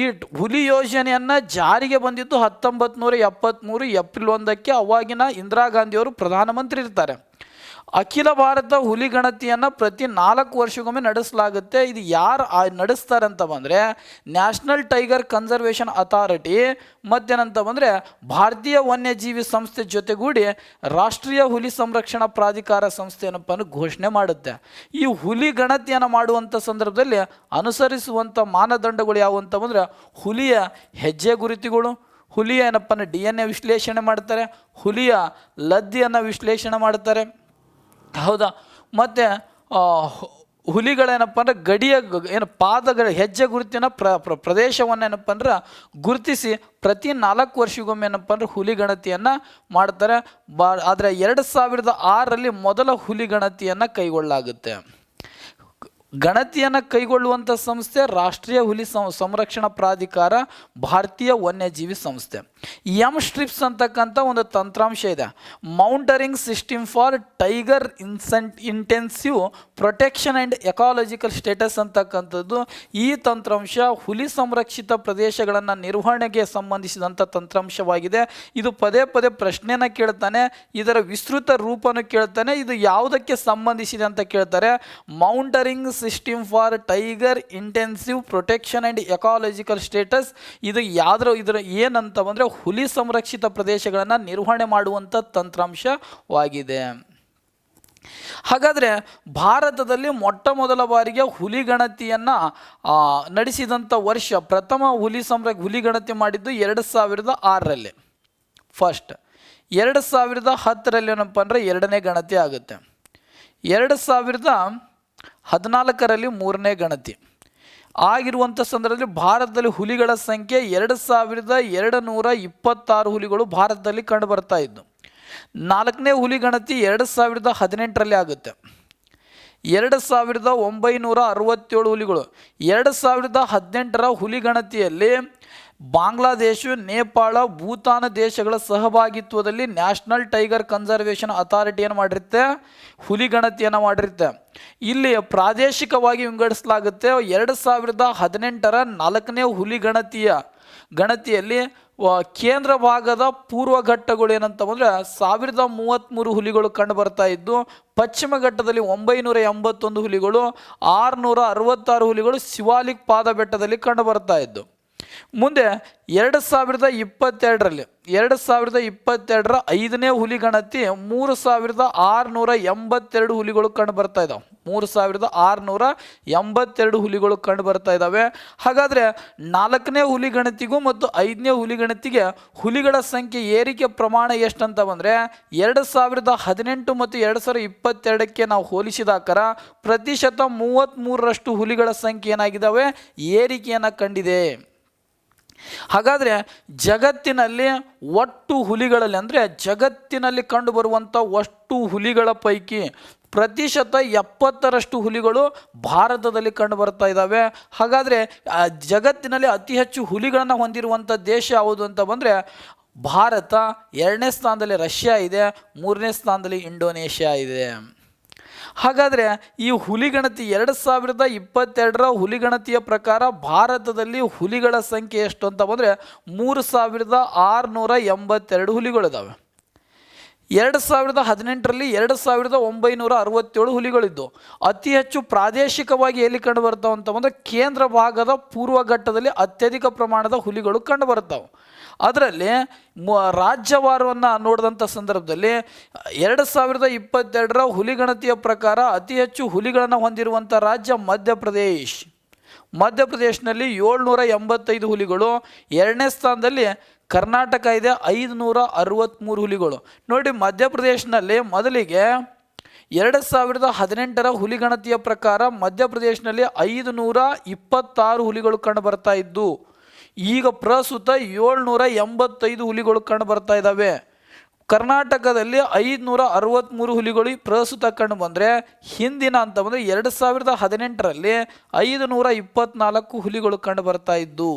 ಈ ಹುಲಿ ಯೋಜನೆಯನ್ನು ಜಾರಿಗೆ ಬಂದಿದ್ದು 1973 ಏಪ್ರಿಲ್ 1ಕ್ಕೆ. ಅವಾಗಿನ ಇಂದಿರಾ ಗಾಂಧಿಯವರು ಪ್ರಧಾನಮಂತ್ರಿ ಇರ್ತಾರೆ. ಅಖಿಲ ಭಾರತ ಹುಲಿ ಗಣತಿಯನ್ನು ಪ್ರತಿ 4 ವರ್ಷಕ್ಕೊಮ್ಮೆ ನಡೆಸಲಾಗುತ್ತೆ. ಇದು ಯಾರು ನಡೆಸ್ತಾರೆ ಅಂತ ಬಂದರೆ ನ್ಯಾಷನಲ್ ಟೈಗರ್ ಕನ್ಸರ್ವೇಷನ್ ಅಥಾರಿಟಿ ಮತ್ತೇನಂತ ಬಂದರೆ ಭಾರತೀಯ ವನ್ಯಜೀವಿ ಸಂಸ್ಥೆ ಜೊತೆಗೂಡಿ ರಾಷ್ಟ್ರೀಯ ಹುಲಿ ಸಂರಕ್ಷಣಾ ಪ್ರಾಧಿಕಾರ ಸಂಸ್ಥೆ ಏನಪ್ಪ ಘೋಷಣೆ ಮಾಡುತ್ತೆ. ಈ ಹುಲಿ ಗಣತಿಯನ್ನು ಮಾಡುವಂಥ ಸಂದರ್ಭದಲ್ಲಿ ಅನುಸರಿಸುವಂಥ ಮಾನದಂಡಗಳು ಯಾವುವು ಅಂತ ಬಂದರೆ ಹುಲಿಯ ಹೆಜ್ಜೆ ಗುರುತುಗಳು, ಹುಲಿಯ ಏನಪ್ಪ DNA ವಿಶ್ಲೇಷಣೆ ಮಾಡ್ತಾರೆ, ಹುಲಿಯ ಲದ್ದಿಯನ್ನು ವಿಶ್ಲೇಷಣೆ ಮಾಡ್ತಾರೆ, ಹೌದಾ. ಮತ್ತು ಹುಲಿಗಳೇನಪ್ಪ ಅಂದ್ರೆ ಗಡಿಯ ಏನು ಪಾದಗಳ ಹೆಜ್ಜೆ ಗುರುತಿನ ಪ್ರದೇಶವನ್ನು ಏನಪ್ಪ ಅಂದ್ರೆ ಗುರುತಿಸಿ ಪ್ರತಿ 4 ವರ್ಷಕ್ಕೊಮ್ಮೆ ಏನಪ್ಪ ಅಂದ್ರೆ ಹುಲಿ ಗಣತಿಯನ್ನು ಮಾಡ್ತಾರೆ. ಆದರೆ 2006ರಲ್ಲಿ ಮೊದಲ ಹುಲಿ ಗಣತಿಯನ್ನು ಕೈಗೊಳ್ಳಲಾಗುತ್ತೆ. ಗಣತಿಯನ್ನು ಕೈಗೊಳ್ಳುವಂಥ ಸಂಸ್ಥೆ ರಾಷ್ಟ್ರೀಯ ಹುಲಿ ಸಂರಕ್ಷಣಾ ಪ್ರಾಧಿಕಾರ, ಭಾರತೀಯ ವನ್ಯಜೀವಿ ಸಂಸ್ಥೆ. MSTRIPS ಅಂತಕ್ಕಂಥ ಒಂದು ತಂತ್ರಾಂಶ ಇದೆ, monitoring system for tiger intensive protection and ecological status ಅಂತಕ್ಕಂಥದ್ದು. ಈ ತಂತ್ರಾಂಶ ಹುಲಿ ಸಂರಕ್ಷಿತ ಪ್ರದೇಶಗಳನ್ನು ನಿರ್ವಹಣೆಗೆ ಸಂಬಂಧಿಸಿದಂಥ ತಂತ್ರಾಂಶವಾಗಿದೆ. ಇದು ಪದೇ ಪದೇ ಪ್ರಶ್ನೆಯನ್ನು ಕೇಳ್ತಾನೆ, ಇದರ ವಿಸ್ತೃತ ರೂಪನ್ನು ಕೇಳ್ತಾನೆ, ಇದು ಯಾವುದಕ್ಕೆ ಸಂಬಂಧಿಸಿದೆ ಅಂತ ಕೇಳ್ತಾರೆ. Monitoring system for tiger intensive protection and ecological status. ಇದು ಇದರ ಏನಂತ ಬಂದರೆ ಹುಲಿ ಸಂರಕ್ಷಿತ ಪ್ರದೇಶಗಳನ್ನು ನಿರ್ವಹಣೆ ಮಾಡುವಂಥ ತಂತ್ರಾಂಶವಾಗಿದೆ. ಹಾಗಾದರೆ ಭಾರತದಲ್ಲಿ ಮೊಟ್ಟ ಮೊದಲ ಬಾರಿಗೆ ಹುಲಿ ಗಣತಿಯನ್ನು ನಡೆಸಿದಂಥ ವರ್ಷ, ಪ್ರಥಮ ಹುಲಿ ಗಣತಿ ಮಾಡಿದ್ದು 2006ರಲ್ಲಿ ಫಸ್ಟ್. 2010ರಲ್ಲಿ ಏನಪ್ಪ ಅಂದರೆ ಎರಡನೇ ಗಣತಿ ಆಗುತ್ತೆ. 2014ರಲ್ಲಿ ಮೂರನೇ ಗಣತಿ ಆಗಿರುವಂಥ ಸಂದರ್ಭದಲ್ಲಿ ಭಾರತದಲ್ಲಿ ಹುಲಿಗಳ ಸಂಖ್ಯೆ 2226 ಹುಲಿಗಳು ಭಾರತದಲ್ಲಿ ಕಂಡು ಬರ್ತಾ ಇದ್ದು. 4ನೇ ಹುಲಿ ಗಣತಿ 2018ರಲ್ಲಿ ಆಗುತ್ತೆ. 2967 ಹುಲಿಗಳು. 2018ರ ಹುಲಿ ಗಣತಿಯಲ್ಲಿ ಬಾಂಗ್ಲಾದೇಶ, ನೇಪಾಳ, ಭೂತಾನ ದೇಶಗಳ ಸಹಭಾಗಿತ್ವದಲ್ಲಿ ನ್ಯಾಷನಲ್ ಟೈಗರ್ ಕನ್ಸರ್ವೇಷನ್ ಅಥಾರಿಟಿಯನ್ನು ಮಾಡಿರುತ್ತೆ, ಹುಲಿ ಗಣತಿಯನ್ನು ಮಾಡಿರುತ್ತೆ. ಇಲ್ಲಿ ಪ್ರಾದೇಶಿಕವಾಗಿ ವಿಂಗಡಿಸಲಾಗುತ್ತೆ. 2018ರ 4ನೇ ಹುಲಿ ಗಣತಿಯಲ್ಲಿ ಕೇಂದ್ರ ಭಾಗದ ಪೂರ್ವ ಘಟ್ಟಗಳು ಏನಂತ ಬಂದರೆ 1033 ಹುಲಿಗಳು ಕಂಡು ಬರ್ತಾ ಇದ್ದು, ಪಶ್ಚಿಮ ಘಟ್ಟದಲ್ಲಿ 981 ಹುಲಿಗಳು, 666 ಹುಲಿಗಳು ಶಿವಾಲಿಕ್ ಪಾದ ಬೆಟ್ಟದಲ್ಲಿ ಕಂಡು ಬರ್ತಾ ಇದ್ದು. ಮುಂದೆ 2022ರ 5ನೇ ಹುಲಿ ಗಣತಿ 3682 ಹುಲಿಗಳು ಕಂಡು ಬರ್ತಾ ಇದ್ದಾವೆ. 3682 ಹುಲಿಗಳು ಕಂಡು ಬರ್ತಾ ಇದ್ದಾವೆ. ಹಾಗಾದರೆ 4ನೇ ಹುಲಿ ಗಣತಿಗೂ ಮತ್ತು 5ನೇ ಹುಲಿ ಗಣತಿಗೆ ಹುಲಿಗಳ ಸಂಖ್ಯೆ ಏರಿಕೆ ಪ್ರಮಾಣ ಎಷ್ಟಂತ ಬಂದರೆ 2018 ಮತ್ತು 2022ಕ್ಕೆ ನಾವು ಹೋಲಿಸಿದಾಕರ ಪ್ರತಿಶತ 33ರಷ್ಟು ಹುಲಿಗಳ ಸಂಖ್ಯೆ ಏನಾಗಿದ್ದಾವೆ, ಏರಿಕೆಯನ್ನು ಕಂಡಿದೆ. ಹಾಗಾದರೆ ಜಗತ್ತಿನಲ್ಲಿ ಒಟ್ಟು ಹುಲಿಗಳಲ್ಲಿ ಅಂದರೆ ಜಗತ್ತಿನಲ್ಲಿ ಕಂಡುಬರುವಂಥ ಒಟ್ಟು ಹುಲಿಗಳ ಪೈಕಿ ಪ್ರತಿಶತ 70ರಷ್ಟು ಹುಲಿಗಳು ಭಾರತದಲ್ಲಿ ಕಂಡು ಬರ್ತಾ ಇದ್ದಾವೆ. ಹಾಗಾದರೆ ಜಗತ್ತಿನಲ್ಲಿ ಅತಿ ಹೆಚ್ಚು ಹುಲಿಗಳನ್ನು ಹೊಂದಿರುವಂಥ ದೇಶ ಯಾವುದು ಅಂತ ಬಂದರೆ ಭಾರತ, 2ನೇ ಸ್ಥಾನದಲ್ಲಿ ರಷ್ಯಾ ಇದೆ, 3ನೇ ಸ್ಥಾನದಲ್ಲಿ ಇಂಡೋನೇಷ್ಯಾ ಇದೆ. ಹಾಗಾದರೆ ಈ ಹುಲಿಗಣತಿ 2022ರ ಹುಲಿಗಣತಿಯ ಪ್ರಕಾರ ಭಾರತದಲ್ಲಿ ಹುಲಿಗಳ ಸಂಖ್ಯೆ ಎಷ್ಟು ಅಂತ ಬಂದರೆ 3682 ಹುಲಿಗಳಿದ್ದಾವೆ. 2018ರಲ್ಲಿ 2967 ಹುಲಿಗಳಿದ್ದು. ಅತಿ ಹೆಚ್ಚು ಪ್ರಾದೇಶಿಕವಾಗಿ ಎಲ್ಲಿ ಕಂಡು ಬರ್ತಾವೆ ಅಂತ ಬಂದರೆ ಕೇಂದ್ರ ಭಾಗದ ಪೂರ್ವ ಘಟ್ಟದಲ್ಲಿ ಅತ್ಯಧಿಕ ಪ್ರಮಾಣದ ಹುಲಿಗಳು ಕಂಡು ಬರ್ತಾವೆ. ಅದರಲ್ಲಿ ರಾಜ್ಯವಾರವನ್ನು ನೋಡಿದಂಥ ಸಂದರ್ಭದಲ್ಲಿ 2022ರ ಹುಲಿಗಣತಿಯ ಪ್ರಕಾರ ಅತಿ ಹೆಚ್ಚು ಹುಲಿಗಳನ್ನು ಹೊಂದಿರುವಂಥ ರಾಜ್ಯ ಮಧ್ಯಪ್ರದೇಶನಲ್ಲಿ 785 ಹುಲಿಗಳು. 2ನೇ ಸ್ಥಾನದಲ್ಲಿ ಕರ್ನಾಟಕ ಇದೆ, 563 ಹುಲಿಗಳು. ನೋಡಿ, ಮಧ್ಯಪ್ರದೇಶನಲ್ಲಿ ಮೊದಲಿಗೆ 2018ರ ಹುಲಿಗಣತಿಯ ಪ್ರಕಾರ ಮಧ್ಯಪ್ರದೇಶನಲ್ಲಿ 526 ಹುಲಿಗಳು ಕಂಡು ಬರ್ತಾ ಇದ್ದು, ಈಗ ಪ್ರಸ್ತುತ 785 ಹುಲಿಗಳು ಕಂಡು ಬರ್ತಾ ಇದ್ದಾವೆ. ಕರ್ನಾಟಕದಲ್ಲಿ 563 ಹುಲಿಗಳು ಪ್ರಸ್ತುತ ಕಂಡು ಬಂದರೆ, ಹಿಂದಿನ ಅಂತ ಬಂದರೆ 2018ರಲ್ಲಿ 524 ಹುಲಿಗಳು ಕಂಡು ಬರ್ತಾ ಇದ್ದು.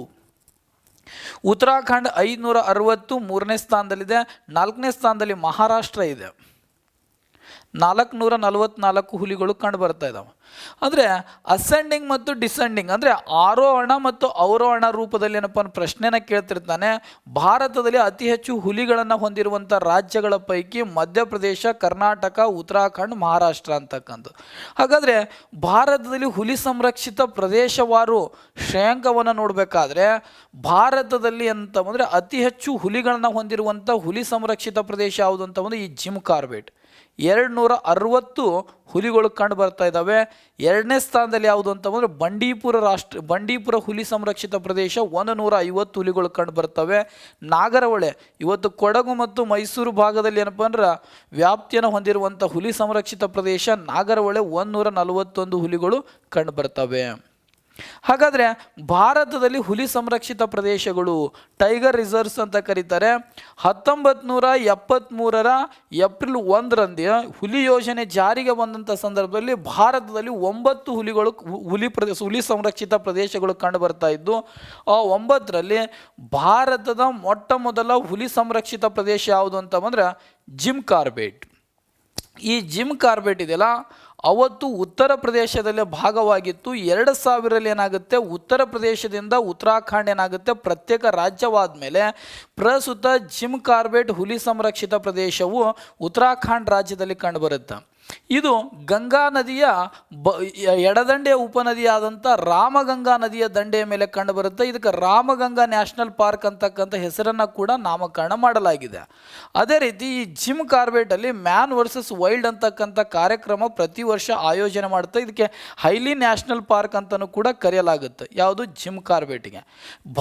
ಉತ್ತರಾಖಂಡ್ 560 3ನೇ ಸ್ಥಾನದಲ್ಲಿದೆ. 4ನೇ ಸ್ಥಾನದಲ್ಲಿ ಮಹಾರಾಷ್ಟ್ರ ಇದೆ. 444 ಹುಲಿಗಳು ಕಂಡು ಬರ್ತಾ ಇದ್ದಾವೆ. ಅಂದರೆ ಅಸೆಂಡಿಂಗ್ ಮತ್ತು ಡಿಸೆಂಡಿಂಗ್ ಅಂದರೆ ಆರೋಹಣ ಮತ್ತು ಅವರೋಹಣ ರೂಪದಲ್ಲಿ ಏನಪ್ಪ ಪ್ರಶ್ನೆನ ಕೇಳ್ತಿರ್ತಾನೆ. ಭಾರತದಲ್ಲಿ ಅತಿ ಹೆಚ್ಚು ಹುಲಿಗಳನ್ನು ಹೊಂದಿರುವಂಥ ರಾಜ್ಯಗಳ ಪೈಕಿ ಮಧ್ಯಪ್ರದೇಶ, ಕರ್ನಾಟಕ, ಉತ್ತರಾಖಂಡ್, ಮಹಾರಾಷ್ಟ್ರ ಅಂತಕ್ಕಂಥದ್ದು. ಹಾಗಾದರೆ ಭಾರತದಲ್ಲಿ ಹುಲಿ ಸಂರಕ್ಷಿತ ಪ್ರದೇಶವಾರು ಶ್ರೇಯಾಂಕವನ್ನು ನೋಡಬೇಕಾದ್ರೆ ಭಾರತದಲ್ಲಿ ಅಂತ ಬಂದರೆ ಅತಿ ಹೆಚ್ಚು ಹುಲಿಗಳನ್ನು ಹೊಂದಿರುವಂಥ ಹುಲಿ ಸಂರಕ್ಷಿತ ಪ್ರದೇಶ ಯಾವುದು ಅಂತ ಬಂದರೆ ಈ ಜಿಮ್ ಕಾರ್ಬೆಟ್. 260 ಹುಲಿಗಳು ಕಂಡು ಬರ್ತಾ ಇದ್ದಾವೆ. 2ನೇ ಸ್ಥಾನದಲ್ಲಿ ಯಾವುದು ಅಂತ ಬಂದರೆ ಬಂಡೀಪುರ ಹುಲಿ ಸಂರಕ್ಷಿತ ಪ್ರದೇಶ 150 ಹುಲಿಗಳು ಕಂಡು ಬರ್ತವೆ. ನಾಗರಹೊಳೆ ಇವತ್ತು ಕೊಡಗು ಮತ್ತು ಮೈಸೂರು ಭಾಗದಲ್ಲಿ ಏನಪ್ಪ ಅಂದ್ರೆ ವ್ಯಾಪ್ತಿಯನ್ನು ಹೊಂದಿರುವಂಥ ಹುಲಿ ಸಂರಕ್ಷಿತ ಪ್ರದೇಶ ನಾಗರಹೊಳೆ 141 ಹುಲಿಗಳು ಕಂಡು ಬರ್ತವೆ. ಹಾಗಾದರೆ ಭಾರತದಲ್ಲಿ ಹುಲಿ ಸಂರಕ್ಷಿತ ಪ್ರದೇಶಗಳು ಟೈಗರ್ ರಿಸರ್ವ್ಸ್ ಅಂತ ಕರೀತಾರೆ. 1973 ಏಪ್ರಿಲ್ 1ರಂದು ಹುಲಿ ಯೋಜನೆ ಜಾರಿಗೆ ಬಂದಂಥ ಸಂದರ್ಭದಲ್ಲಿ ಭಾರತದಲ್ಲಿ 9 ಹುಲಿ ಸಂರಕ್ಷಿತ ಪ್ರದೇಶಗಳು ಕಂಡು ಬರ್ತಾ ಇದ್ದು, ಆ 9ರಲ್ಲಿ ಭಾರತದ ಮೊಟ್ಟ ಮೊದಲ ಹುಲಿ ಸಂರಕ್ಷಿತ ಪ್ರದೇಶ ಯಾವುದು ಅಂತ ಬಂದರೆ ಜಿಮ್ ಕಾರ್ಬೆಟ್. ಈ ಜಿಮ್ ಕಾರ್ಬೆಟ್ ಇದೆಯಲ್ಲ ಅವತ್ತು ಉತ್ತರ ಪ್ರದೇಶದಲ್ಲಿ ಭಾಗವಾಗಿತ್ತು. 2000ರಲ್ಲಿ ಏನಾಗುತ್ತೆ, ಉತ್ತರ ಪ್ರದೇಶದಿಂದ ಉತ್ತರಾಖಂಡ್ ಏನಾಗುತ್ತೆ ಪ್ರತ್ಯೇಕ ರಾಜ್ಯವಾದ ಮೇಲೆ ಪ್ರಸ್ತುತ ಜಿಮ್ ಕಾರ್ಬೆಟ್ ಹುಲಿ ಸಂರಕ್ಷಿತ ಪ್ರದೇಶವು ಉತ್ತರಾಖಂಡ್ ರಾಜ್ಯದಲ್ಲಿ ಕಂಡುಬರುತ್ತೆ. ಇದು ಗಂಗಾ ನದಿಯ ಎಡದಂಡೆಯ ಉಪನದಿಯಾದಂಥ ರಾಮಗಂಗಾ ನದಿಯ ದಂಡೆಯ ಮೇಲೆ ಕಂಡುಬರುತ್ತೆ. ಇದಕ್ಕೆ ರಾಮಗಂಗಾ ನ್ಯಾಷನಲ್ ಪಾರ್ಕ್ ಅಂತಕ್ಕಂಥ ಹೆಸರನ್ನು ಕೂಡ ನಾಮಕರಣ ಮಾಡಲಾಗಿದೆ. ಅದೇ ರೀತಿ ಈ ಜಿಮ್ ಕಾರ್ಬೆಟಲ್ಲಿ ಮ್ಯಾನ್ ವರ್ಸಸ್ ವೈಲ್ಡ್ ಅಂತಕ್ಕಂಥ ಕಾರ್ಯಕ್ರಮ ಪ್ರತಿ ವರ್ಷ ಆಯೋಜನೆ ಮಾಡುತ್ತೆ. ಇದಕ್ಕೆ ಹೈಲಿ ನ್ಯಾಷನಲ್ ಪಾರ್ಕ್ ಅಂತಲೂ ಕೂಡ ಕರೆಯಲಾಗುತ್ತೆ. ಯಾವುದು ಜಿಮ್ ಕಾರ್ಬೆಟ್ಗೆ.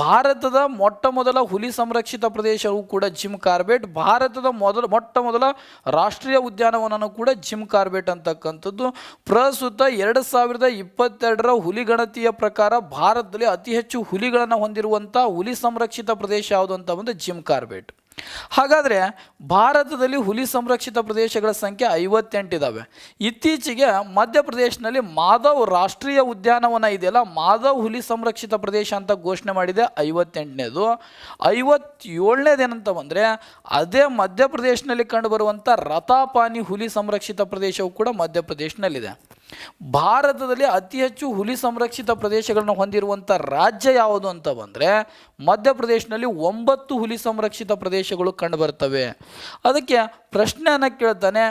ಭಾರತದ ಮೊಟ್ಟ ಮೊದಲ ಹುಲಿ ಸಂರಕ್ಷಿತ ಪ್ರದೇಶವೂ ಕೂಡ ಜಿಮ್ ಕಾರ್ಬೆಟ್. ಭಾರತದ ಮೊಟ್ಟ ಮೊದಲ ರಾಷ್ಟ್ರೀಯ ಉದ್ಯಾನವನನೂ ಕೂಡ ಜಿಮ್ ಕಾರ್ಬೆಟ್ ಅಂತಕ್ಕಂಥದ್ದು. ಪ್ರಸ್ತುತ 2022ರ ಹುಲಿ ಗಣತಿಯ ಪ್ರಕಾರ ಭಾರತದಲ್ಲಿ ಅತಿ ಹೆಚ್ಚು ಹುಲಿಗಳನ್ನು ಹೊಂದಿರುವಂಥ ಹುಲಿ ಸಂರಕ್ಷಿತ ಪ್ರದೇಶ ಯಾವುದು ಅಂತ ಬಂದರೆ ಜಿಮ್ ಕಾರ್ಬೆಟ್. ಹಾಗಾದರೆ ಭಾರತದಲ್ಲಿ ಹುಲಿ ಸಂರಕ್ಷಿತ ಪ್ರದೇಶಗಳ ಸಂಖ್ಯೆ 58 ಇದ್ದಾವೆ. ಇತ್ತೀಚೆಗೆ ಮಧ್ಯಪ್ರದೇಶನಲ್ಲಿ ಮಾಧವ್ ರಾಷ್ಟ್ರೀಯ ಉದ್ಯಾನವನ ಇದೆಯಲ್ಲ, ಮಾಧವ್ ಹುಲಿ ಸಂರಕ್ಷಿತ ಪ್ರದೇಶ ಅಂತ ಘೋಷಣೆ ಮಾಡಿದೆ 58ನೇದು. 57ನೇದೇನಂತ ಬಂದರೆ ಅದೇ ಮಧ್ಯಪ್ರದೇಶನಲ್ಲಿ ಕಂಡುಬರುವಂಥ ರತಾಪಾನಿ ಹುಲಿ ಸಂರಕ್ಷಿತ ಪ್ರದೇಶವು ಕೂಡ ಮಧ್ಯಪ್ರದೇಶನಲ್ಲಿದೆ. ಭಾರತದಲ್ಲಿ ಅತಿ ಹೆಚ್ಚು ಹುಲಿ ಸಂರಕ್ಷಿತ ಪ್ರದೇಶಗಳನ್ನು ಹೊಂದಿರುವಂಥ ರಾಜ್ಯ ಯಾವುದು ಅಂತ ಬಂದರೆ ಮಧ್ಯಪ್ರದೇಶನಲ್ಲಿ 9 ಹುಲಿ ಸಂರಕ್ಷಿತ ಪ್ರದೇಶಗಳು ಕಂಡುಬರ್ತವೆ. ಅದಕ್ಕೆ ಪ್ರಶ್ನೆಯನ್ನು ಕೇಳ್ತಾನೆ,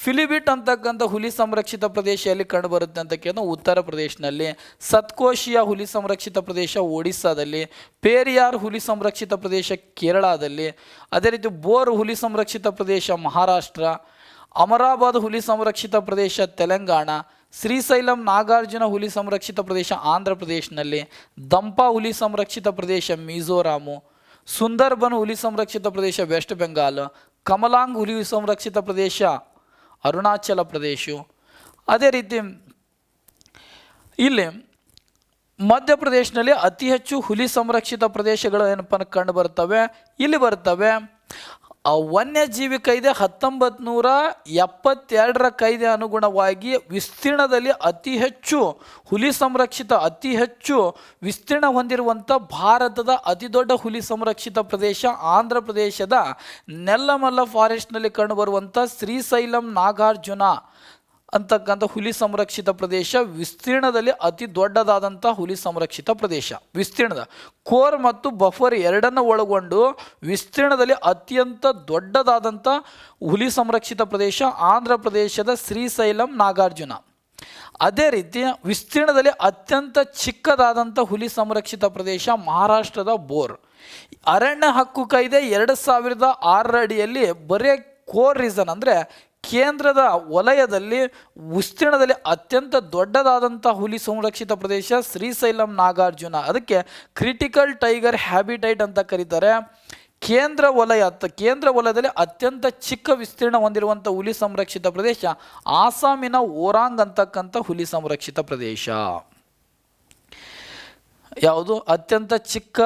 ಫಿಲಿಬಿಟ್ ಅಂತಕ್ಕಂಥ ಹುಲಿ ಸಂರಕ್ಷಿತ ಪ್ರದೇಶ ಎಲ್ಲಿ ಕಂಡುಬರುತ್ತೆ ಅಂತ ಕೇಳಿದ್ರೆ ಉತ್ತರ ಪ್ರದೇಶನಲ್ಲಿ. ಸತ್ಕೋಶಿಯಾ ಹುಲಿ ಸಂರಕ್ಷಿತ ಪ್ರದೇಶ ಒಡಿಸ್ಸಾದಲ್ಲಿ. ಪೇರಿಯಾರ್ ಹುಲಿ ಸಂರಕ್ಷಿತ ಪ್ರದೇಶ ಕೇರಳದಲ್ಲಿ. ಅದೇ ರೀತಿ ಬೋರ್ ಹುಲಿ ಸಂರಕ್ಷಿತ ಪ್ರದೇಶ ಮಹಾರಾಷ್ಟ್ರ. ಅಮರಾಬಾದ್ ಹುಲಿ ಸಂರಕ್ಷಿತ ಪ್ರದೇಶ ತೆಲಂಗಾಣ. ಶ್ರೀಶೈಲಂ ನಾಗಾರ್ಜುನ ಹುಲಿ ಸಂರಕ್ಷಿತ ಪ್ರದೇಶ ಆಂಧ್ರ ಪ್ರದೇಶನಲ್ಲಿ. ದಂಪಾ ಹುಲಿ ಸಂರಕ್ಷಿತ ಪ್ರದೇಶ ಮಿಜೋರಾಮು. ಸುಂದರ್ಬನ್ ಹುಲಿ ಸಂರಕ್ಷಿತ ಪ್ರದೇಶ ವೆಸ್ಟ್ ಬೆಂಗಾಲ್. ಕಮಲಾಂಗ್ ಹುಲಿ ಸಂರಕ್ಷಿತ ಪ್ರದೇಶ ಅರುಣಾಚಲ ಪ್ರದೇಶ. ಅದೇ ರೀತಿ ಇಲ್ಲಿ ಮಧ್ಯಪ್ರದೇಶನಲ್ಲಿ ಅತಿ ಹೆಚ್ಚು ಹುಲಿ ಸಂರಕ್ಷಿತ ಪ್ರದೇಶಗಳು ಏನಪ್ಪ ಕಂಡು ಬರ್ತವೆ, ಇಲ್ಲಿ ಬರ್ತವೆ. ವನ್ಯಜೀವಿ ಕಾಯ್ದೆ 1972ರ ಕಾಯ್ದೆ ಅನುಗುಣವಾಗಿ ವಿಸ್ತೀರ್ಣದಲ್ಲಿ ಅತಿ ಹೆಚ್ಚು ಹುಲಿ ಸಂರಕ್ಷಿತ ಅತಿ ಹೆಚ್ಚು ವಿಸ್ತೀರ್ಣ ಹೊಂದಿರುವಂಥ ಭಾರತದ ಅತಿ ದೊಡ್ಡ ಹುಲಿ ಸಂರಕ್ಷಿತ ಪ್ರದೇಶ ಆಂಧ್ರ ಪ್ರದೇಶದ ನೆಲ್ಲಮಲ್ಲ ಫಾರೆಸ್ಟ್ನಲ್ಲಿ ಕಂಡುಬರುವಂಥ ಶ್ರೀಶೈಲಂ ನಾಗಾರ್ಜುನ ಅಂತಕ್ಕಂಥ ಹುಲಿ ಸಂರಕ್ಷಿತ ಪ್ರದೇಶ ವಿಸ್ತೀರ್ಣದಲ್ಲಿ ಅತಿ ದೊಡ್ಡದಾದಂಥ ಹುಲಿ ಸಂರಕ್ಷಿತ ಪ್ರದೇಶ. ವಿಸ್ತೀರ್ಣದ ಕೋರ್ ಮತ್ತು ಬಫರ್ ಎರಡನ್ನು ಒಳಗೊಂಡು ವಿಸ್ತೀರ್ಣದಲ್ಲಿ ಅತ್ಯಂತ ದೊಡ್ಡದಾದಂಥ ಹುಲಿ ಸಂರಕ್ಷಿತ ಪ್ರದೇಶ ಆಂಧ್ರ ಪ್ರದೇಶದ ಶ್ರೀಶೈಲಂ ನಾಗಾರ್ಜುನ. ಅದೇ ರೀತಿ ವಿಸ್ತೀರ್ಣದಲ್ಲಿ ಅತ್ಯಂತ ಚಿಕ್ಕದಾದಂಥ ಹುಲಿ ಸಂರಕ್ಷಿತ ಪ್ರದೇಶ ಮಹಾರಾಷ್ಟ್ರದ ಬೋರ್. ಅರಣ್ಯ ಹಕ್ಕು ಕಾಯ್ದೆ 2006ರ ಅಡಿಯಲ್ಲಿ ಬರೀ ಕೋರ್ ರೀಸನ್ ಅಂದರೆ ಕೇಂದ್ರದ ವಲಯದಲ್ಲಿ ವಿಸ್ತೀರ್ಣದಲ್ಲಿ ಅತ್ಯಂತ ದೊಡ್ಡದಾದಂಥ ಹುಲಿ ಸಂರಕ್ಷಿತ ಪ್ರದೇಶ ಶ್ರೀಶೈಲಂ ನಾಗಾರ್ಜುನ. ಅದಕ್ಕೆ ಕ್ರಿಟಿಕಲ್ ಟೈಗರ್ ಹ್ಯಾಬಿಟೈಟ್ ಅಂತ ಕರೀತಾರೆ. ಕೇಂದ್ರ ವಲಯದಲ್ಲಿ ಅತ್ಯಂತ ಚಿಕ್ಕ ವಿಸ್ತೀರ್ಣ ಹೊಂದಿರುವಂಥ ಹುಲಿ ಸಂರಕ್ಷಿತ ಪ್ರದೇಶ ಆಸಾಮಿನ ಓರಾಂಗ್ ಅಂತಕ್ಕಂಥ ಹುಲಿ ಸಂರಕ್ಷಿತ ಪ್ರದೇಶ. ಯಾವುದು ಅತ್ಯಂತ ಚಿಕ್ಕ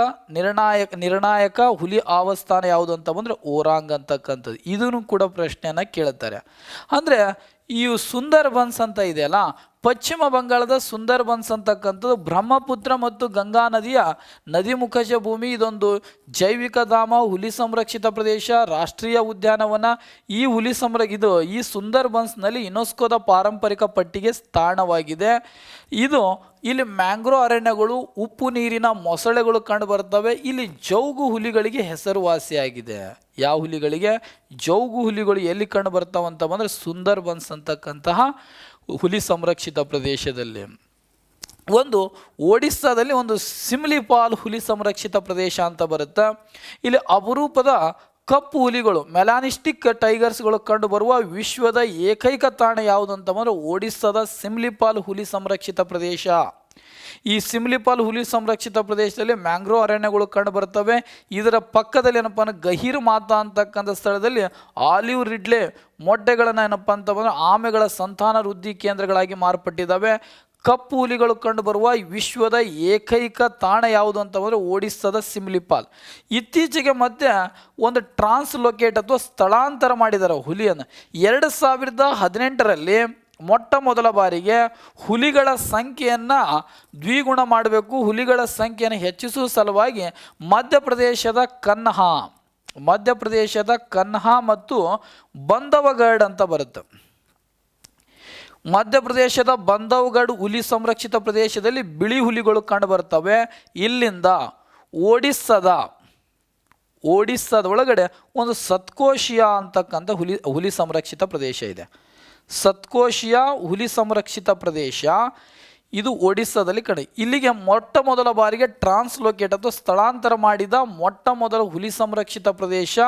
ನಿರ್ಣಾಯಕ ಹುಲಿ ಆವಾಸಸ್ಥಾನ ಯಾವುದು ಅಂತ ಬಂದರೆ ಓರಾಂಗ್ ಅಂತಕ್ಕಂಥದ್ದು. ಇದನ್ನು ಕೂಡ ಪ್ರಶ್ನೆಯನ್ನು ಕೇಳುತ್ತಾರೆ. ಅಂದರೆ ಈ ಸುಂದರ್ಬನ್ಸ್ ಅಂತ ಇದೆಯಲ್ಲ, ಪಶ್ಚಿಮ ಬಂಗಾಳದ ಸುಂದರ್ಬನ್ಸ್ ಅಂತಕ್ಕಂಥದ್ದು ಬ್ರಹ್ಮಪುತ್ರ ಮತ್ತು ಗಂಗಾ ನದಿಯ ನದಿಮುಖಜ ಭೂಮಿ. ಇದೊಂದು ಜೈವಿಕ ಧಾಮ, ಹುಲಿ ಸಂರಕ್ಷಿತ ಪ್ರದೇಶ, ರಾಷ್ಟ್ರೀಯ ಉದ್ಯಾನವನ. ಈ ಸುಂದರ್ಬನ್ಸ್ನಲ್ಲಿ ಯುನೆಸ್ಕೋದ ಪಾರಂಪರಿಕ ಪಟ್ಟಿಗೆ ಸ್ಥಾನವಾಗಿದೆ. ಇಲ್ಲಿ ಮ್ಯಾಂಗ್ರೋ ಅರಣ್ಯಗಳು, ಉಪ್ಪು ನೀರಿನ ಮೊಸಳೆಗಳು ಕಂಡು ಬರ್ತವೆ. ಇಲ್ಲಿ ಜೌಗು ಹುಲಿಗಳಿಗೆ ಹೆಸರುವಾಸಿಯಾಗಿದೆ. ಯಾವ ಹುಲಿಗಳಿಗೆ? ಜೌಗು ಹುಲಿಗಳು ಎಲ್ಲಿ ಕಂಡು ಬರ್ತಾವಂತ ಬಂದರೆ ಸುಂದರ್ಬನ್ಸ್ ಅಂತಕ್ಕಂತಹ ಹುಲಿ ಸಂರಕ್ಷಿತ ಪ್ರದೇಶದಲ್ಲಿ. ಒಡಿಸ್ಸಾದಲ್ಲಿ ಒಂದು ಸಿಮ್ಲಿಪಾಲ್ ಹುಲಿ ಸಂರಕ್ಷಿತ ಪ್ರದೇಶ ಅಂತ ಬರುತ್ತೆ. ಇಲ್ಲಿ ಅಪರೂಪದ ಕಪ್ಪು ಹುಲಿಗಳು, ಮೆಲಾನಿಸ್ಟಿಕ್ ಟೈಗರ್ಸ್ಗಳು ಕಂಡು ಬರುವ ವಿಶ್ವದ ಏಕೈಕ ತಾಣ ಯಾವುದು ಅಂತ ಬಂದರೆ ಒಡಿಸ್ಸಾದ ಸಿಮ್ಲಿಪಾಲ್ ಹುಲಿ ಸಂರಕ್ಷಿತ ಪ್ರದೇಶ. ಈ ಸಿಮ್ಲಿಪಾಲ್ ಹುಲಿ ಸಂರಕ್ಷಿತ ಪ್ರದೇಶದಲ್ಲಿ ಮ್ಯಾಂಗ್ರೋ ಅರಣ್ಯಗಳು ಕಂಡು ಬರ್ತವೆ. ಇದರ ಪಕ್ಕದಲ್ಲಿ ಏನಪ್ಪ ಅಂದ್ರೆ ಗಹೀರ್ ಮಾತಾ ಅಂತಕ್ಕಂಥ ಸ್ಥಳದಲ್ಲಿ ಆಲಿವ್ ರಿಡ್ಲೆ ಮೊಟ್ಟೆಗಳನ್ನು ಏನಪ್ಪ ಅಂತ ಬಂದರೆ ಆಮೆಗಳ ಸಂತಾನ ವೃದ್ಧಿ ಕೇಂದ್ರಗಳಾಗಿ ಮಾರ್ಪಟ್ಟಿದ್ದಾವೆ. ಕಪ್ಪು ಹುಲಿಗಳು ಕಂಡು ಬರುವ ವಿಶ್ವದ ಏಕೈಕ ತಾಣ ಯಾವುದು ಅಂತ ಬಂದರೆ ಒಡಿಸ್ಸಾದ ಸಿಮ್ಲಿಪಾಲ್. ಇತ್ತೀಚೆಗೆ ಮತ್ತೆ ಒಂದು ಟ್ರಾನ್ಸ್ಲೊಕೇಟ್ ಅಥವಾ ಸ್ಥಳಾಂತರ ಮಾಡಿದ್ದಾರೆ ಹುಲಿಯನ್ನು. 2018ರಲ್ಲಿ ಮೊಟ್ಟ ಮೊದಲ ಬಾರಿಗೆ ಹುಲಿಗಳ ಸಂಖ್ಯೆಯನ್ನು ದ್ವಿಗುಣ ಮಾಡಬೇಕು, ಹುಲಿಗಳ ಸಂಖ್ಯೆಯನ್ನು ಹೆಚ್ಚಿಸುವ ಸಲುವಾಗಿ ಮಧ್ಯಪ್ರದೇಶದ ಕನ್ಹಾ ಮತ್ತು ಬಂಧವಗಢ್ ಅಂತ ಬರುತ್ತೆ. ಮಧ್ಯಪ್ರದೇಶದ ಬಂಧವಗಢ್ ಹುಲಿ ಸಂರಕ್ಷಿತ ಪ್ರದೇಶದಲ್ಲಿ ಬಿಳಿ ಹುಲಿಗಳು ಕಂಡು ಬರ್ತವೆ. ಇಲ್ಲಿಂದ ಒಡಿಸ್ಸಾದ ಒಳಗಡೆ ಒಂದು ಸತ್ಕೋಶಿಯಾ ಅಂತಕ್ಕಂಥ ಹುಲಿ ಸಂರಕ್ಷಿತ ಪ್ರದೇಶ ಇದೆ. ಸತ್ಕೋಶಿಯಾ ಹುಲಿ ಸಂರಕ್ಷಿತ ಪ್ರದೇಶ ಇದು ಒಡಿಸ್ಸಾದಲ್ಲಿ ಇಲ್ಲಿಗೆ ಮೊಟ್ಟ ಮೊದಲ ಬಾರಿಗೆ ಟ್ರಾನ್ಸ್ಲೊಕೇಟ್ ಅಥವಾ ಸ್ಥಳಾಂತರ ಮಾಡಿದ ಮೊಟ್ಟ ಮೊದಲ ಹುಲಿ ಸಂರಕ್ಷಿತ ಪ್ರದೇಶ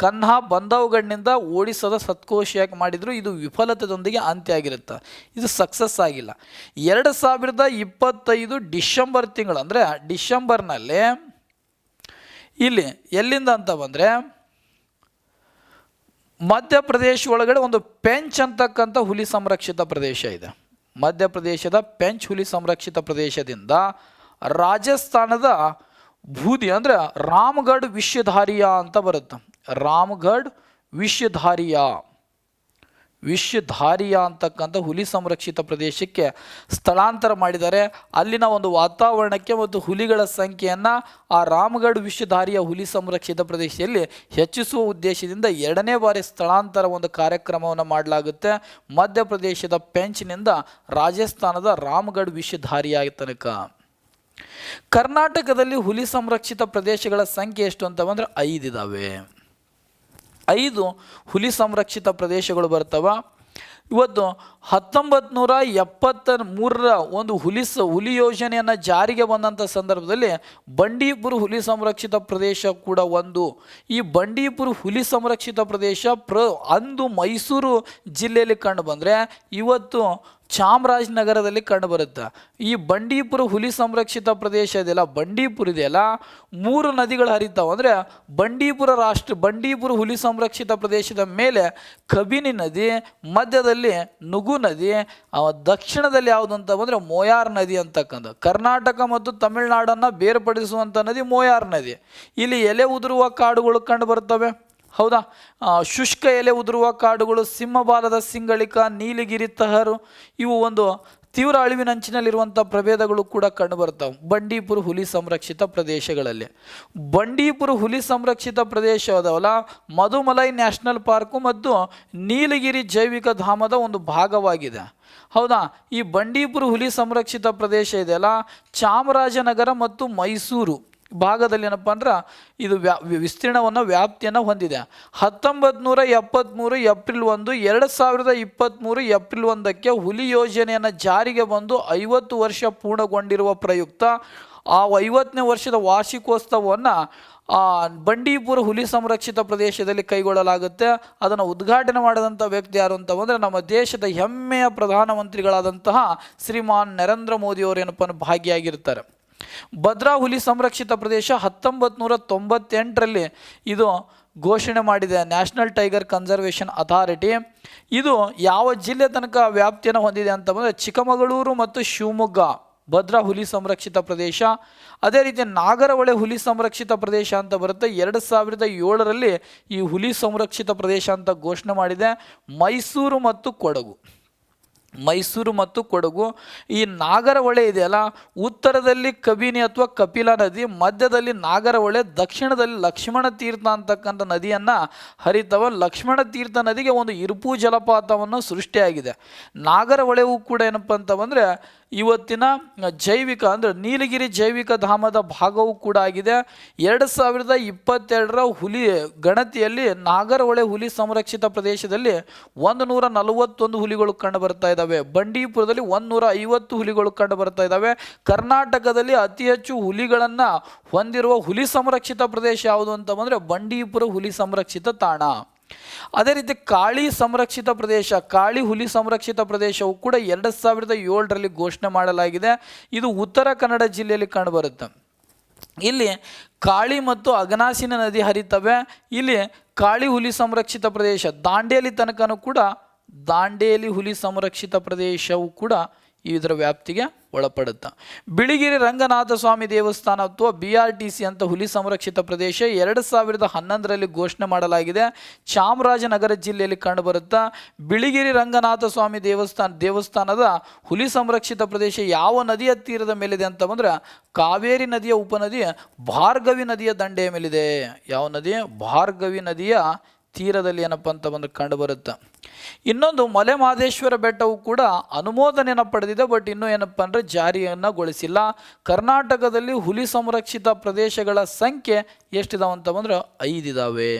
ಕನ್ಹಾ ಬಂಧವಗಢ್ನಿಂದ ಒಡಿಸ್ಸಾದ ಸತ್ಕೋಶಿಯಾಗಿ ಮಾಡಿದ್ರು. ಇದು ವಿಫಲತೆಯೊಂದಿಗೆ ಅಂತ್ಯ ಆಗಿರುತ್ತೆ, ಇದು ಸಕ್ಸಸ್ ಆಗಿಲ್ಲ. 2025 ಡಿಸೆಂಬರ್ ತಿಂಗಳು ಅಂದರೆ ಡಿಸೆಂಬರ್ನಲ್ಲಿ ಇಲ್ಲಿ ಎಲ್ಲಿಂದ ಅಂತ ಬಂದರೆ ಮಧ್ಯಪ್ರದೇಶ ಒಳಗಡೆ ಒಂದು ಪೆಂಚ್ ಅಂತಕ್ಕಂಥ ಹುಲಿ ಸಂರಕ್ಷಿತ ಪ್ರದೇಶ ಇದೆ. ಮಧ್ಯಪ್ರದೇಶದ ಪೆಂಚ್ ಹುಲಿ ಸಂರಕ್ಷಿತ ಪ್ರದೇಶದಿಂದ ರಾಜಸ್ಥಾನದ ಬೂದಿ ಅಂದರೆ ರಾಮಗಢ್ ವಿಷಧಾರಿಯಾ ಅಂತ ಬರುತ್ತೆ. ರಾಮಗಢ್ ವಿಷಧಾರಿಯಾ ಅಂತಕ್ಕಂಥ ಹುಲಿ ಸಂರಕ್ಷಿತ ಪ್ರದೇಶಕ್ಕೆ ಸ್ಥಳಾಂತರ ಮಾಡಿದ್ದಾರೆ. ಅಲ್ಲಿನ ಒಂದು ವಾತಾವರಣಕ್ಕೆ ಮತ್ತು ಹುಲಿಗಳ ಸಂಖ್ಯೆಯನ್ನು ಆ ರಾಮಗಢ್ ವಿಷಧಾರಿಯ ಹುಲಿ ಸಂರಕ್ಷಿತ ಪ್ರದೇಶದಲ್ಲಿ ಹೆಚ್ಚಿಸುವ ಉದ್ದೇಶದಿಂದ 2ನೇ ಬಾರಿ ಸ್ಥಳಾಂತರ ಒಂದು ಕಾರ್ಯಕ್ರಮವನ್ನು ಮಾಡಲಾಗುತ್ತೆ. ಮಧ್ಯಪ್ರದೇಶದ ಪೆಂಚ್ನಿಂದ ರಾಜಸ್ಥಾನದ ರಾಮಗಢ್ ವಿಷಧಾರಿಯ ತನಕ. ಕರ್ನಾಟಕದಲ್ಲಿ ಹುಲಿ ಸಂರಕ್ಷಿತ ಪ್ರದೇಶಗಳ ಸಂಖ್ಯೆ ಎಷ್ಟು ಅಂತ ಬಂದರೆ 5 ಇದ್ದಾವೆ. 5 ಹುಲಿ ಸಂರಕ್ಷಿತ ಪ್ರದೇಶಗಳು ಬರ್ತವೆ. ಇವತ್ತು 1973ರ ಒಂದು ಹುಲಿ ಯೋಜನೆಯನ್ನು ಜಾರಿಗೆ ಬಂದಂಥ ಸಂದರ್ಭದಲ್ಲಿ ಬಂಡೀಪುರ ಹುಲಿ ಸಂರಕ್ಷಿತ ಪ್ರದೇಶ ಕೂಡ ಒಂದು. ಈ ಬಂಡೀಪುರ ಹುಲಿ ಸಂರಕ್ಷಿತ ಪ್ರದೇಶ ಅಂದು ಮೈಸೂರು ಜಿಲ್ಲೆಯಲ್ಲಿ ಕಂಡು ಬಂದರೆ ಇವತ್ತು ಚಾಮರಾಜನಗರದಲ್ಲಿ ಕಂಡುಬರುತ್ತೆ. ಈ ಬಂಡೀಪುರ ಹುಲಿ ಸಂರಕ್ಷಿತ ಪ್ರದೇಶ ಇದೆಯಲ್ಲ, ಬಂಡೀಪುರ ಇದೆಯಲ್ಲ, 3 ನದಿಗಳು ಹರಿತಾವೆ. ಅಂದರೆ ಬಂಡೀಪುರ ಹುಲಿ ಸಂರಕ್ಷಿತ ಪ್ರದೇಶದ ಮೇಲೆ ಕಬಿನಿ ನದಿ, ಮಧ್ಯದಲ್ಲಿ ನುಗು ನದಿ, ದಕ್ಷಿಣದಲ್ಲಿ ಯಾವುದು ಅಂತ ಬಂದರೆ ಮೋಯಾರ್ ನದಿ ಅಂತಕ್ಕಂಥ. ಕರ್ನಾಟಕ ಮತ್ತು ತಮಿಳುನಾಡನ್ನು ಬೇರ್ಪಡಿಸುವಂಥ ನದಿ ಮೋಯಾರ್ ನದಿ. ಇಲ್ಲಿ ಎಲೆ ಉದುರುವ ಕಾಡುಗಳು ಕಂಡು ಬರ್ತವೆ, ಹೌದಾ? ಶುಷ್ಕ ಎಲೆ ಉದುರುವ ಕಾಡುಗಳು, ಸಿಂಹಬಾಲದ ಸಿಂಗಳಿಕ, ನೀಲಗಿರಿ ತಹರು, ಇವು ಒಂದು ತೀವ್ರ ಅಳಿವಿನಂಚಿನಲ್ಲಿರುವಂಥ ಪ್ರಭೇದಗಳು ಕೂಡ ಕಂಡುಬರ್ತವೆ ಬಂಡೀಪುರ ಹುಲಿ ಸಂರಕ್ಷಿತ ಪ್ರದೇಶಗಳಲ್ಲಿ. ಬಂಡೀಪುರ ಹುಲಿ ಸಂರಕ್ಷಿತ ಪ್ರದೇಶ ಅದವಲ್ಲ, ಮಧುಮಲೈ ನ್ಯಾಷನಲ್ ಪಾರ್ಕು ಮತ್ತು ನೀಲಗಿರಿ ಜೈವಿಕ ಧಾಮದ ಒಂದು ಭಾಗವಾಗಿದೆ, ಹೌದಾ? ಈ ಬಂಡೀಪುರ ಹುಲಿ ಸಂರಕ್ಷಿತ ಪ್ರದೇಶ ಇದೆಯಲ್ಲ, ಚಾಮರಾಜನಗರ ಮತ್ತು ಮೈಸೂರು ಭಾಗದಲ್ಲಿ ಏನಪ್ಪ ಅಂದ್ರೆ ಇದು ವಿಸ್ತೀರ್ಣವನ್ನು ವ್ಯಾಪ್ತಿಯನ್ನು ಹೊಂದಿದೆ. 1973 ಏಪ್ರಿಲ್ 1, 2023 ಏಪ್ರಿಲ್ 1ಕ್ಕೆ ಹುಲಿ ಯೋಜನೆಯನ್ನು ಜಾರಿಗೆ ಬಂದು 50 ವರ್ಷ ಪೂರ್ಣಗೊಂಡಿರುವ ಪ್ರಯುಕ್ತ ಆ 50ನೇ ವರ್ಷದ ವಾರ್ಷಿಕೋತ್ಸವವನ್ನು ಬಂಡೀಪುರ ಹುಲಿ ಸಂರಕ್ಷಿತ ಪ್ರದೇಶದಲ್ಲಿ ಕೈಗೊಳ್ಳಲಾಗುತ್ತೆ. ಅದನ್ನು ಉದ್ಘಾಟನೆ ಮಾಡಿದಂಥ ವ್ಯಕ್ತಿ ಯಾರು ಅಂತ ಬಂದರೆ ನಮ್ಮ ದೇಶದ ಹೆಮ್ಮೆಯ ಪ್ರಧಾನಮಂತ್ರಿಗಳಾದಂತಹ ಶ್ರೀಮಾನ್ ನರೇಂದ್ರ ಮೋದಿಯವರು ಏನಪ್ಪ ಭಾಗಿಯಾಗಿರ್ತಾರೆ. ಭದ್ರಾ ಹುಲಿ ಸಂರಕ್ಷಿತ ಪ್ರದೇಶ 1998ರಲ್ಲಿ ಇದು ಘೋಷಣೆ ಮಾಡಿದೆ ನ್ಯಾಷನಲ್ ಟೈಗರ್ ಕನ್ಸರ್ವೇಷನ್ ಅಥಾರಿಟಿ. ಇದು ಯಾವ ಜಿಲ್ಲೆ ತನಕ ವ್ಯಾಪ್ತಿಯನ್ನು ಹೊಂದಿದೆ ಅಂತ ಬಂದರೆ ಚಿಕ್ಕಮಗಳೂರು ಮತ್ತು ಶಿವಮೊಗ್ಗ ಭದ್ರಾ ಹುಲಿ ಸಂರಕ್ಷಿತ ಪ್ರದೇಶ. ಅದೇ ರೀತಿ ನಾಗರಹೊಳೆ ಹುಲಿ ಸಂರಕ್ಷಿತ ಪ್ರದೇಶ ಅಂತ ಬರುತ್ತೆ. 2007ರಲ್ಲಿ ಈ ಹುಲಿ ಸಂರಕ್ಷಿತ ಪ್ರದೇಶ ಅಂತ ಘೋಷಣೆ ಮಾಡಿದೆ. ಮೈಸೂರು ಮತ್ತು ಕೊಡಗು ಮೈಸೂರು ಮತ್ತು ಕೊಡಗು. ಈ ನಾಗರಹೊಳೆ ಇದೆಯಲ್ಲ, ಉತ್ತರದಲ್ಲಿ ಕಬಿನಿ ಅಥವಾ ಕಪಿಲಾ ನದಿ, ಮಧ್ಯದಲ್ಲಿ ನಾಗರಹೊಳೆ, ದಕ್ಷಿಣದಲ್ಲಿ ಲಕ್ಷ್ಮಣ ತೀರ್ಥ ಅಂತಕ್ಕಂಥ ನದಿಯನ್ನು ಹರಿತವ. ಲಕ್ಷ್ಮಣ ತೀರ್ಥ ನದಿಗೆ ಒಂದು ಇರುಪು ಜಲಪಾತವನ್ನು ಸೃಷ್ಟಿಯಾಗಿದೆ. ನಾಗರಹೊಳೆಗೂ ಕೂಡ ಏನಪ್ಪ ಅಂತ ಬಂದರೆ ಇವತ್ತಿನ ಜೈವಿಕ ಅಂದರೆ ನೀಲಗಿರಿ ಜೈವಿಕ ಧಾಮದ ಭಾಗವೂ ಕೂಡ ಆಗಿದೆ. 2022ರ ಹುಲಿ ಗಣತಿಯಲ್ಲಿ ನಾಗರಹೊಳೆ ಹುಲಿ ಸಂರಕ್ಷಿತ ಪ್ರದೇಶದಲ್ಲಿ 141 ಹುಲಿಗಳು ಕಂಡು ಬರ್ತಾ ಇದ್ದಾವೆ. ಬಂಡೀಪುರದಲ್ಲಿ 150 ಹುಲಿಗಳು ಕಂಡು ಬರ್ತಾ ಇದ್ದಾವೆ. ಕರ್ನಾಟಕದಲ್ಲಿ ಅತಿ ಹೆಚ್ಚು ಹುಲಿಗಳನ್ನು ಹೊಂದಿರುವ ಹುಲಿ ಸಂರಕ್ಷಿತ ಪ್ರದೇಶ ಯಾವುದು ಅಂತ ಬಂದರೆ ಬಂಡೀಪುರ ಹುಲಿ ಸಂರಕ್ಷಿತ ತಾಣ. ಅದೇ ರೀತಿ ಕಾಳಿ ಸಂರಕ್ಷಿತ ಪ್ರದೇಶ, ಕಾಳಿ ಹುಲಿ ಸಂರಕ್ಷಿತ ಪ್ರದೇಶವು ಕೂಡ 2007ರಲ್ಲಿ ಘೋಷಣೆ ಮಾಡಲಾಗಿದೆ. ಇದು ಉತ್ತರ ಕನ್ನಡ ಜಿಲ್ಲೆಯಲ್ಲಿ ಕಂಡುಬರುತ್ತೆ. ಇಲ್ಲಿ ಕಾಳಿ ಮತ್ತು ಅಗನಾಸಿನ ನದಿ ಹರಿತವೆ. ಇಲ್ಲಿ ಕಾಳಿ ಹುಲಿ ಸಂರಕ್ಷಿತ ಪ್ರದೇಶ ದಾಂಡೇಲಿ ತನಕನೂ ಕೂಡ ದಾಂಡೇಲಿ ಹುಲಿ ಸಂರಕ್ಷಿತ ಪ್ರದೇಶವು ಕೂಡ ಇದರ ವ್ಯಾಪ್ತಿಗೆ ಒಳಪಡುತ್ತೆ. ಬಿಳಿಗಿರಿ ರಂಗನಾಥ ಸ್ವಾಮಿ ದೇವಸ್ಥಾನ ಅಥವಾ BRTC ಅಂತ ಹುಲಿ ಸಂರಕ್ಷಿತ ಪ್ರದೇಶ 2011ರಲ್ಲಿ ಘೋಷಣೆ ಮಾಡಲಾಗಿದೆ. ಚಾಮರಾಜನಗರ ಜಿಲ್ಲೆಯಲ್ಲಿ ಕಂಡುಬರುತ್ತಾ. ಬಿಳಿಗಿರಿ ರಂಗನಾಥ ಸ್ವಾಮಿ ದೇವಸ್ಥಾನದ ಹುಲಿ ಸಂರಕ್ಷಿತ ಪ್ರದೇಶ ಯಾವ ನದಿಯ ತೀರದ ಮೇಲಿದೆ ಅಂತ ಬಂದರೆ ಕಾವೇರಿ ನದಿಯ ಉಪನದಿ ಭಾರ್ಗವಿ ನದಿಯ ದಂಡೆಯ ಮೇಲಿದೆ. ಯಾವ ನದಿ? ಭಾರ್ಗವಿ ನದಿಯ ತೀರದಲ್ಲಿ ಏನಪ್ಪ ಅಂತ ಬಂದರೆ ಕಂಡುಬರುತ್ತೆ. ಇನ್ನೊಂದು ಮಲೆ ಮಹದೇಶ್ವರ ಬೆಟ್ಟವು ಕೂಡ ಅನುಮೋದನೆಯನ್ನು ಪಡೆದಿದೆ, ಬಟ್ ಇನ್ನೂ ಏನಪ್ಪ ಅಂದರೆ ಜಾರಿಯನ್ನುಗೊಳಿಸಿಲ್ಲ. ಕರ್ನಾಟಕದಲ್ಲಿ ಹುಲಿ ಸಂರಕ್ಷಿತ ಪ್ರದೇಶಗಳ ಸಂಖ್ಯೆ ಎಷ್ಟಿದಾವೆ ಅಂತ ಬಂದರೆ 5 ಇದ್ದಾವೆ.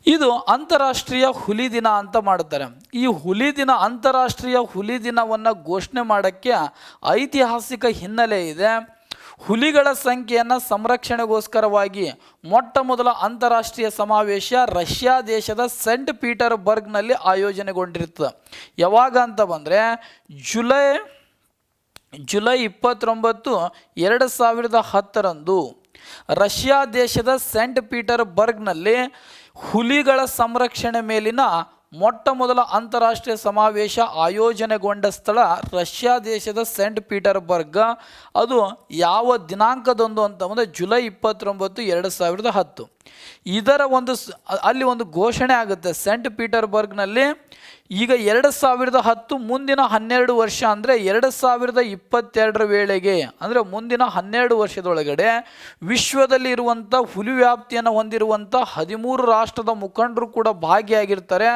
ಇದು ಅಂತಾರಾಷ್ಟ್ರೀಯ ಹುಲಿ ದಿನ ಅಂತ ಮಾಡ್ತಾರೆ. ಈ ಹುಲಿ ದಿನ, ಅಂತಾರಾಷ್ಟ್ರೀಯ ಹುಲಿ ದಿನವನ್ನು ಘೋಷಣೆ ಮಾಡೋಕ್ಕೆ ಐತಿಹಾಸಿಕ ಹಿನ್ನೆಲೆ ಇದೆ. ಹುಲಿಗಳ ಸಂಖ್ಯೆಯನ್ನು ಸಂರಕ್ಷಣೆಗೋಸ್ಕರವಾಗಿ ಮೊಟ್ಟ ಮೊದಲ ಅಂತಾರಾಷ್ಟ್ರೀಯ ಸಮಾವೇಶ ರಷ್ಯಾ ದೇಶದ ಸೆಂಟ್ ಪೀಟರ್ಬರ್ಗ್ನಲ್ಲಿ ಆಯೋಜನೆಗೊಂಡಿರ್ತದೆ. ಯಾವಾಗ ಅಂತ ಬಂದರೆ ಜುಲೈ 29, 2010ರಂದು ರಷ್ಯಾ ದೇಶದ ಸೆಂಟ್ ಪೀಟರ್ಬರ್ಗ್ನಲ್ಲಿ ಹುಲಿಗಳ ಸಂರಕ್ಷಣೆ ಮೇಲಿನ ಮೊಟ್ಟ ಮೊದಲ ಅಂತಾರಾಷ್ಟ್ರೀಯ ಸಮಾವೇಶ ಆಯೋಜನೆಗೊಂಡ ಸ್ಥಳ ರಷ್ಯಾ ದೇಶದ ಸೆಂಟ್ ಪೀಟರ್ಬರ್ಗ್. ಅದು ಯಾವ ದಿನಾಂಕದಂದು ಅಂತ ಅಂದರೆ ಜುಲೈ 29, 2010. ಇದರ ಅಲ್ಲಿ ಒಂದು ಘೋಷಣೆ ಆಗುತ್ತೆ ಸೆಂಟ್ ಪೀಟರ್ಬರ್ಗ್ನಲ್ಲಿ. ಈಗ 2010 ಮುಂದಿನ 12 ವರ್ಷ ಅಂದರೆ 2022ರ ವೇಳೆಗೆ, ಅಂದರೆ ಮುಂದಿನ 12 ವರ್ಷದೊಳಗಡೆ ವಿಶ್ವದಲ್ಲಿ ಇರುವಂಥ ಹುಲಿ ವ್ಯಾಪ್ತಿಯನ್ನು ಹೊಂದಿರುವಂಥ 13 ರಾಷ್ಟ್ರದ ಮುಖಂಡರು ಕೂಡ ಭಾಗಿಯಾಗಿರ್ತಾರೆ.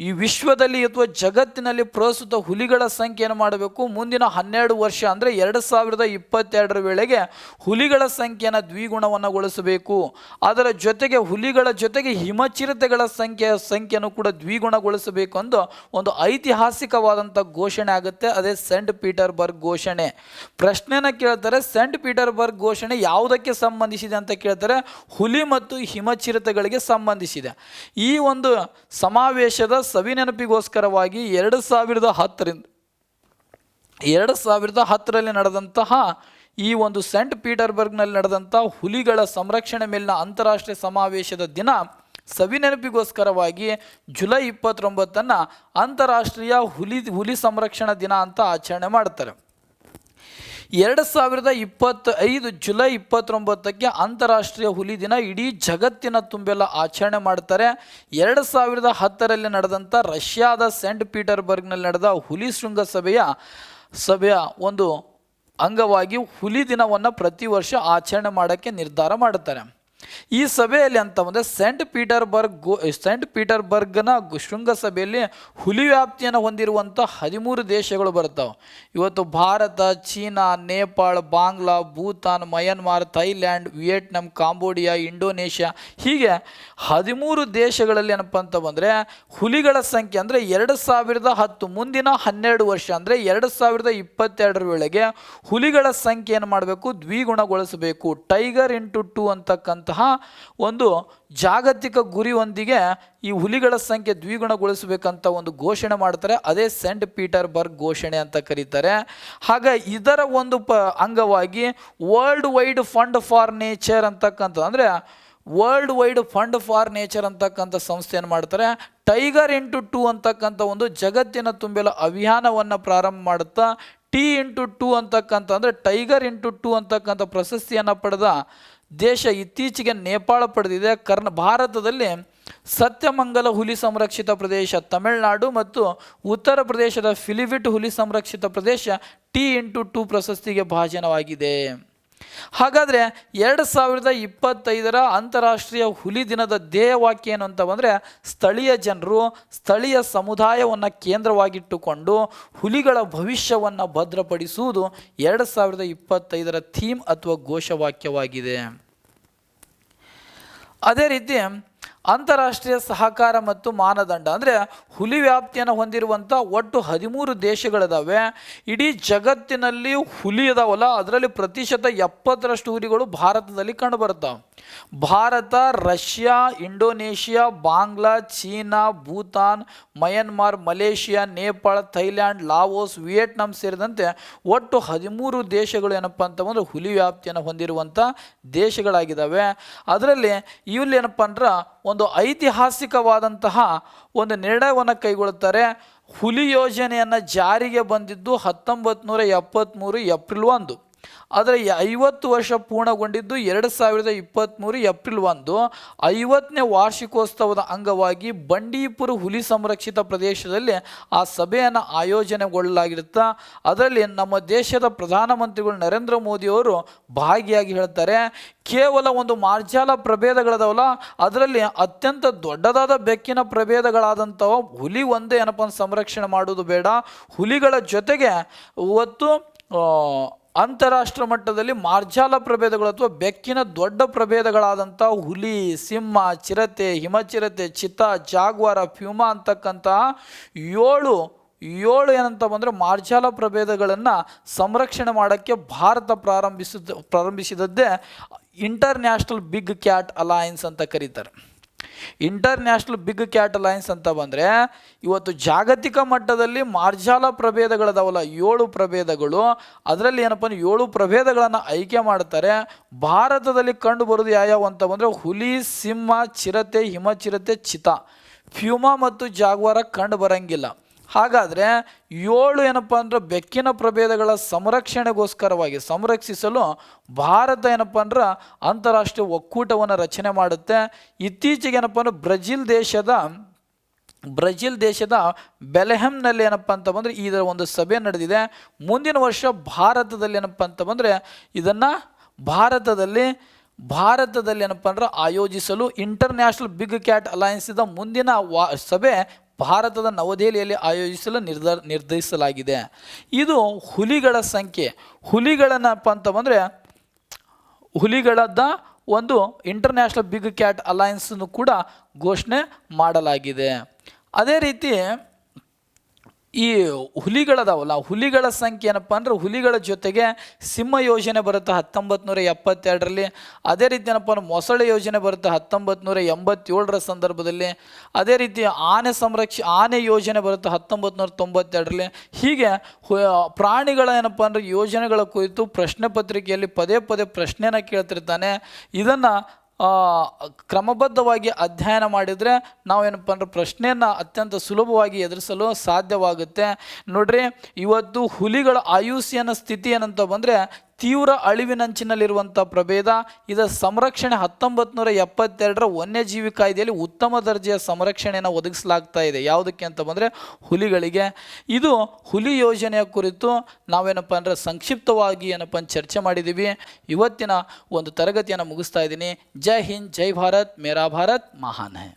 ಈ ವಿಶ್ವದಲ್ಲಿ ಅಥವಾ ಜಗತ್ತಿನಲ್ಲಿ ಪ್ರಸ್ತುತ ಹುಲಿಗಳ ಸಂಖ್ಯೆಯನ್ನು ಮಾಡಬೇಕು. ಮುಂದಿನ 12 ವರ್ಷ ಅಂದರೆ 2022ರ ವೇಳೆಗೆ ಹುಲಿಗಳ ಸಂಖ್ಯೆಯನ್ನು ದ್ವಿಗುಣವನ್ನುಗೊಳಿಸಬೇಕು. ಅದರ ಜೊತೆಗೆ ಹುಲಿಗಳ ಜೊತೆಗೆ ಹಿಮಚಿರತೆಗಳ ಸಂಖ್ಯೆಯನ್ನು ಕೂಡ ದ್ವಿಗುಣಗೊಳಿಸಬೇಕು ಎಂದು ಒಂದು ಐತಿಹಾಸಿಕವಾದಂಥ ಘೋಷಣೆ ಆಗುತ್ತೆ. ಅದೇ ಸೆಂಟ್ ಪೀಟರ್ಬರ್ಗ್ ಘೋಷಣೆ. ಪ್ರಶ್ನೆನ ಕೇಳ್ತಾರೆ, ಸೆಂಟ್ ಪೀಟರ್ಬರ್ಗ್ ಘೋಷಣೆ ಯಾವುದಕ್ಕೆ ಸಂಬಂಧಿಸಿದೆ ಅಂತ ಕೇಳ್ತಾರೆ. ಹುಲಿ ಮತ್ತು ಹಿಮಚಿರತೆಗಳಿಗೆ ಸಂಬಂಧಿಸಿದೆ. ಈ ಒಂದು ಸಮಾವೇಶದ ಸವಿನೆನಪಿಗೋಸ್ಕರವಾಗಿ 2010ರಲ್ಲಿ ನಡೆದಂತಹ ಈ ಒಂದು ಸೆಂಟ್ ಪೀಟರ್ಬರ್ಗ್ನಲ್ಲಿ ನಡೆದಂಥ ಹುಲಿಗಳ ಸಂರಕ್ಷಣೆ ಮೇಲಿನ ಅಂತಾರಾಷ್ಟ್ರೀಯ ಸಮಾವೇಶದ ದಿನ ಸವಿನೆನಪಿಗೋಸ್ಕರವಾಗಿ ಜುಲೈ 29 ಅಂತಾರಾಷ್ಟ್ರೀಯ ಹುಲಿ ಸಂರಕ್ಷಣಾ ದಿನ ಅಂತ ಆಚರಣೆ ಮಾಡ್ತಾರೆ. 2025 ಜುಲೈ 29ಕ್ಕೆ ಅಂತಾರಾಷ್ಟ್ರೀಯ ಹುಲಿ ದಿನ ಇಡೀ ಜಗತ್ತಿನ ತುಂಬೆಲ್ಲ ಆಚರಣೆ ಮಾಡ್ತಾರೆ. 2010ರಲ್ಲಿ ನಡೆದಂಥ ರಷ್ಯಾದ ಸೆಂಟ್ ಪೀಟರ್ಬರ್ಗ್ನಲ್ಲಿ ನಡೆದ ಹುಲಿ ಸಭೆಯ ಒಂದು ಅಂಗವಾಗಿ ಹುಲಿ ದಿನವನ್ನು ಪ್ರತಿ ವರ್ಷ ಆಚರಣೆ ಮಾಡೋಕ್ಕೆ ನಿರ್ಧಾರ ಮಾಡುತ್ತಾರೆ. ಈ ಸಭೆಯಲ್ಲಿ ಅಂತ ಬಂದರೆ ಸೆಂಟ್ ಪೀಟರ್ಬರ್ಗ್ನ ಶೃಂಗಸಭೆಯಲ್ಲಿ ಹುಲಿ ವ್ಯಾಪ್ತಿಯನ್ನು ಹೊಂದಿರುವಂಥ 13 ದೇಶಗಳು ಬರ್ತಾವೆ. ಇವತ್ತು Bharat, China, Nepal, Bangla, Bhutan, Myanmar, Thailand, Vietnam, Cambodia, Indonesia, ಹೀಗೆ 13 ದೇಶಗಳಲ್ಲಿ ಏನಪ್ಪ ಅಂತ ಬಂದರೆ ಹುಲಿಗಳ ಸಂಖ್ಯೆ ಅಂದರೆ 2010 ಮುಂದಿನ 12 ವರ್ಷ ಅಂದರೆ 2022ರ ವೇಳೆಗೆ ಹುಲಿಗಳ ಸಂಖ್ಯೆಯನ್ನು ಮಾಡಬೇಕು, ದ್ವಿಗುಣಗೊಳಿಸಬೇಕು. ಟೈಗರ್ ಇಂಟು 2 ಅಂತಕ್ಕಂತಹ ಒಂದು ಜಾಗತಿಕ ಗುರಿಯೊಂದಿಗೆ ಈ ಹುಲಿಗಳ ಸಂಖ್ಯೆ ದ್ವಿಗುಣಗೊಳಿಸಬೇಕಂತ ಒಂದು ಘೋಷಣೆ ಮಾಡ್ತಾರೆ. ಅದೇ ಸೆಂಟ್ ಪೀಟರ್ಬರ್ಗ್ ಘೋಷಣೆ ಅಂತ ಕರೀತಾರೆ. ಹಾಗೆ ಇದರ ಒಂದು ಅಂಗವಾಗಿ world wide fund for nature ಅಂತಕ್ಕಂಥ ಅಂದರೆ world wide fund for nature ಅಂತಕ್ಕಂಥ ಸಂಸ್ಥೆಯನ್ನು ಮಾಡ್ತಾರೆ. ಟೈಗರ್ ಇಂಟು 2 ಅಂತಕ್ಕಂಥ ಒಂದು ಜಗತ್ತಿನ ತುಂಬೆಲ್ಲ ಅಭಿಯಾನವನ್ನು ಪ್ರಾರಂಭ ಮಾಡುತ್ತಾ T*2 ಅಂತಕ್ಕಂಥ ಅಂದರೆ ಟೈಗರ್ ಇಂಟು 2 ಅಂತಕ್ಕಂಥ ಪ್ರಶಸ್ತಿಯನ್ನು ಪಡೆದ ದೇಶ ಇತ್ತೀಚೆಗೆ ನೇಪಾಳ ಪಡೆದಿದೆ. ಭಾರತದಲ್ಲಿ ಸತ್ಯಮಂಗಲ ಹುಲಿ ಸಂರಕ್ಷಿತ ಪ್ರದೇಶ ತಮಿಳುನಾಡು ಮತ್ತು ಉತ್ತರ ಪ್ರದೇಶದ ಫಿಲಿಬಿಟ್ ಹುಲಿ ಸಂರಕ್ಷಿತ ಪ್ರದೇಶ T*2 ಪ್ರಶಸ್ತಿಗೆ ಭಾಜನವಾಗಿದೆ. ಹಾಗಾದರೆ 2025 ಅಂತಾರಾಷ್ಟ್ರೀಯ ಹುಲಿ ದಿನದ ಧ್ಯೇಯವಾಕ್ಯ ಏನು ಅಂತ ಬಂದರೆ, ಸ್ಥಳೀಯ ಜನರು ಸ್ಥಳೀಯ ಸಮುದಾಯವನ್ನು ಕೇಂದ್ರವಾಗಿಟ್ಟುಕೊಂಡು ಹುಲಿಗಳ ಭವಿಷ್ಯವನ್ನು ಭದ್ರಪಡಿಸುವುದು 2025 ಥೀಮ್ ಅಥವಾ ಘೋಷವಾಕ್ಯವಾಗಿದೆ. ಅದೇ ರೀತಿ ಅಂತಾರಾಷ್ಟ್ರೀಯ ಸಹಕಾರ ಮತ್ತು ಮಾನದಂಡ ಅಂದರೆ ಹುಲಿ ವ್ಯಾಪ್ತಿಯನ್ನು ಹೊಂದಿರುವಂಥ ಒಟ್ಟು 13 ದೇಶಗಳಿದಾವೆ. ಇಡೀ ಜಗತ್ತಿನಲ್ಲಿ ಹುಲಿ ಇದಾವಲ್ಲ, ಅದರಲ್ಲಿ ಪ್ರತಿಶತ 70% ಹುಲಿಗಳು ಭಾರತದಲ್ಲಿ ಕಂಡುಬರುತ್ತವೆ. Bharat, Russia, Indonesia, Bangla, China, Bhutan, Myanmar, Malaysia, Nepal, Thailand, Laos, Vietnam ಸೇರಿದಂತೆ ಒಟ್ಟು 13 ದೇಶಗಳು ಏನಪ್ಪ ಅಂತಂದ್ರೆ ಹುಲಿ ವ್ಯಾಪ್ತಿಯನ್ನು ಹೊಂದಿರುವಂಥ ದೇಶಗಳಾಗಿದ್ದಾವೆ. ಅದರಲ್ಲಿ ಇಲ್ಲಿ ಏನಪ್ಪ ಅಂದ್ರೆ ಒಂದು ಐತಿಹಾಸಿಕವಾದಂತಹ ಒಂದು ನಿರ್ಣಯವನ್ನು ಕೈಗೊಳ್ಳುತ್ತಾರೆ. ಹುಲಿ ಯೋಜನೆಯನ್ನು ಜಾರಿಗೆ ಬಂದಿದ್ದು 1973 ಏಪ್ರಿಲ್ 1. ಆದರೆ 50 ವರ್ಷ ಪೂರ್ಣಗೊಂಡಿದ್ದು 2023 ಏಪ್ರಿಲ್ 1. 50ನೇ ವಾರ್ಷಿಕೋತ್ಸವದ ಅಂಗವಾಗಿ ಬಂಡೀಪುರ ಹುಲಿ ಸಂರಕ್ಷಿತ ಪ್ರದೇಶದಲ್ಲಿ ಆ ಸಭೆಯನ್ನು ಆಯೋಜನೆಗೊಳ್ಳಲಾಗಿರುತ್ತೆ. ಅದರಲ್ಲಿ ನಮ್ಮ ದೇಶದ ಪ್ರಧಾನಮಂತ್ರಿಗಳು ನರೇಂದ್ರ ಮೋದಿಯವರು ಭಾಗಿಯಾಗಿ ಹೇಳ್ತಾರೆ, ಕೇವಲ ಒಂದು ಮಾರ್ಜಾಲ ಪ್ರಭೇದಗಳದಾವಲ್ಲ, ಅದರಲ್ಲಿ ಅತ್ಯಂತ ದೊಡ್ಡದಾದ ಬೆಕ್ಕಿನ ಪ್ರಭೇದಗಳಾದಂಥವ ಹುಲಿ ಒಂದೇ ಏನಪ್ಪ ಸಂರಕ್ಷಣೆ ಮಾಡುವುದು ಬೇಡ, ಹುಲಿಗಳ ಜೊತೆಗೆ ಇವತ್ತು ಅಂತಾರಾಷ್ಟ್ರ ಮಟ್ಟದಲ್ಲಿ ಮಾರ್ಜಾಲ ಪ್ರಭೇದಗಳು ಅಥವಾ ಬೆಕ್ಕಿನ ದೊಡ್ಡ ಪ್ರಭೇದಗಳಾದಂಥ ಹುಲಿ, ಸಿಂಹ, ಚಿರತೆ, ಹಿಮಚಿರತೆ, ಚಿತಾ, ಜಾಗ್ವಾರ, ಪ್ಯೂಮಾ ಅಂತಕ್ಕಂತಹ ಏಳು ಏನಂತ ಬಂದರೆ ಮಾರ್ಜಾಲ ಪ್ರಭೇದಗಳನ್ನು ಸಂರಕ್ಷಣೆ ಮಾಡೋಕ್ಕೆ ಭಾರತ ಪ್ರಾರಂಭಿಸಿದದ್ದೇ ಇಂಟರ್ನ್ಯಾಷನಲ್ ಬಿಗ್ ಕ್ಯಾಟ್ ಅಲಯನ್ಸ್ ಅಂತ ಕರೀತಾರೆ. ಇಂಟರ್ನ್ಯಾಷನಲ್ ಬಿಗ್ ಕ್ಯಾಟ್ ಅಲಯನ್ಸ್ ಅಂತ ಬಂದರೆ ಇವತ್ತು ಜಾಗತಿಕ ಮಟ್ಟದಲ್ಲಿ ಮಾರ್ಜಾಲ ಪ್ರಭೇದಗಳದಾವಲ್ಲ 7 ಪ್ರಭೇದಗಳು, ಅದರಲ್ಲಿ ಏನಪ್ಪ 7 ಪ್ರಭೇದಗಳನ್ನು ಆಯ್ಕೆ ಮಾಡ್ತಾರೆ. ಭಾರತದಲ್ಲಿ ಕಂಡು ಬರೋದು ಯಾವ್ಯಾವ ಅಂತ ಬಂದರೆ ಹುಲಿ, ಸಿಂಹ, ಚಿರತೆ, ಹಿಮಚಿರತೆ, ಚಿತಾ, ಪ್ಯೂಮಾ ಮತ್ತು ಜಾಗ್ವಾರ ಕಂಡು ಬರಂಗಿಲ್ಲ. ಹಾಗಾದರೆ 7 ಏನಪ್ಪ ಅಂದ್ರೆ ಬೆಕ್ಕಿನ ಪ್ರಭೇದಗಳ ಸಂರಕ್ಷಿಸಲು ಭಾರತ ಏನಪ್ಪ ಅಂದ್ರೆ ಅಂತಾರಾಷ್ಟ್ರೀಯ ಒಕ್ಕೂಟವನ್ನು ರಚನೆ ಮಾಡುತ್ತೆ. ಇತ್ತೀಚೆಗೆ ಏನಪ್ಪ ಅಂದ್ರೆ ಬ್ರೆಜಿಲ್ ದೇಶದ ಬೆಲೆಹೆಮ್ನಲ್ಲಿ ಏನಪ್ಪ ಅಂತ ಬಂದರೆ ಇದರ ಒಂದು ಸಭೆ ನಡೆದಿದೆ. ಮುಂದಿನ ವರ್ಷ ಭಾರತದಲ್ಲಿ ಏನಪ್ಪ ಅಂತ ಬಂದರೆ ಇದನ್ನು ಭಾರತದಲ್ಲಿ ಏನಪ್ಪ ಅಂದ್ರೆ ಆಯೋಜಿಸಲು ಇಂಟರ್ನ್ಯಾಷನಲ್ ಬಿಗ್ ಕ್ಯಾಟ್ ಅಲಯನ್ಸಿದ ಮುಂದಿನ ಸಭೆ ಭಾರತದ ನವದೆಹಲಿಯಲ್ಲಿ ಆಯೋಜಿಸಲು ನಿರ್ಧರಿಸಲಾಗಿದೆ. ಇದು ಹುಲಿಗಳ ಸಂಖ್ಯೆ. ಹುಲಿಗಳನ್ನಪ್ಪ ಅಂತ ಬಂದರೆ ಹುಲಿಗಳದ್ದ ಒಂದು ಇಂಟರ್ನ್ಯಾಷನಲ್ ಬಿಗ್ ಕ್ಯಾಟ್ ಅಲಯನ್ಸನ್ನು ಕೂಡ ಘೋಷಣೆ ಮಾಡಲಾಗಿದೆ. ಅದೇ ರೀತಿ ಈ ಹುಲಿಗಳದಾವಲ್ಲ, ಹುಲಿಗಳ ಸಂಖ್ಯೆ ಏನಪ್ಪ ಅಂದರೆ ಹುಲಿಗಳ ಜೊತೆಗೆ ಸಿಂಹ ಯೋಜನೆ ಬರುತ್ತೆ 1972ರಲ್ಲಿ. ಅದೇ ರೀತಿ ಏನಪ್ಪ ಅಂದ್ರೆ ಮೊಸಳೆ ಯೋಜನೆ ಬರುತ್ತೆ 1987ರ ಸಂದರ್ಭದಲ್ಲಿ. ಅದೇ ರೀತಿ ಆನೆ ಯೋಜನೆ ಬರುತ್ತೆ 1992ರಲ್ಲಿ. ಹೀಗೆ ಪ್ರಾಣಿಗಳ ಏನಪ್ಪ ಅಂದರೆ ಯೋಜನೆಗಳ ಕುರಿತು ಪ್ರಶ್ನೆ ಪತ್ರಿಕೆಯಲ್ಲಿ ಪದೇ ಪ್ರಶ್ನೆಯನ್ನು ಕೇಳ್ತಿರ್ತಾನೆ. ಇದನ್ನು ಕ್ರಮಬದ್ಧವಾಗಿ ಅಧ್ಯಯನ ಮಾಡಿದರೆ ನಾವೇನಪ್ಪ ಅಂದ್ರೆ ಪ್ರಶ್ನೆಯನ್ನು ಅತ್ಯಂತ ಸುಲಭವಾಗಿ ಎದುರಿಸಲು ಸಾಧ್ಯವಾಗುತ್ತೆ. ನೋಡ್ರಿ, ಇವತ್ತು ಹುಲಿಗಳ ಆಯುಷ್ಯನ ಸ್ಥಿತಿ ಏನಂತ ಬಂದರೆ ತೀವ್ರ ಅಳಿವಿನಂಚಿನಲ್ಲಿರುವಂಥ ಪ್ರಭೇದ. ಇದರ ಸಂರಕ್ಷಣೆ 1972ರ ವನ್ಯಜೀವಿ ಕಾಯ್ದೆಯಲ್ಲಿ ಉತ್ತಮ ದರ್ಜೆಯ ಸಂರಕ್ಷಣೆಯನ್ನು ಒದಗಿಸಲಾಗ್ತಾ ಇದೆ. ಯಾವುದಕ್ಕೆ ಅಂತ ಬಂದರೆ ಹುಲಿಗಳಿಗೆ. ಇದು ಹುಲಿ ಯೋಜನೆಯ ಕುರಿತು ನಾವೇನಪ್ಪ ಅಂದರೆ ಸಂಕ್ಷಿಪ್ತವಾಗಿ ಏನಪ್ಪ ಚರ್ಚೆ ಮಾಡಿದ್ದೀವಿ. ಇವತ್ತಿನ ಒಂದು ತರಗತಿಯನ್ನು ಮುಗಿಸ್ತಾ ಇದ್ದೀನಿ. ಜೈ ಹಿಂದ್, ಜೈ ಭಾರತ್, ಮೇರಾ ಭಾರತ್ ಮಹಾನ್ ಹೈ.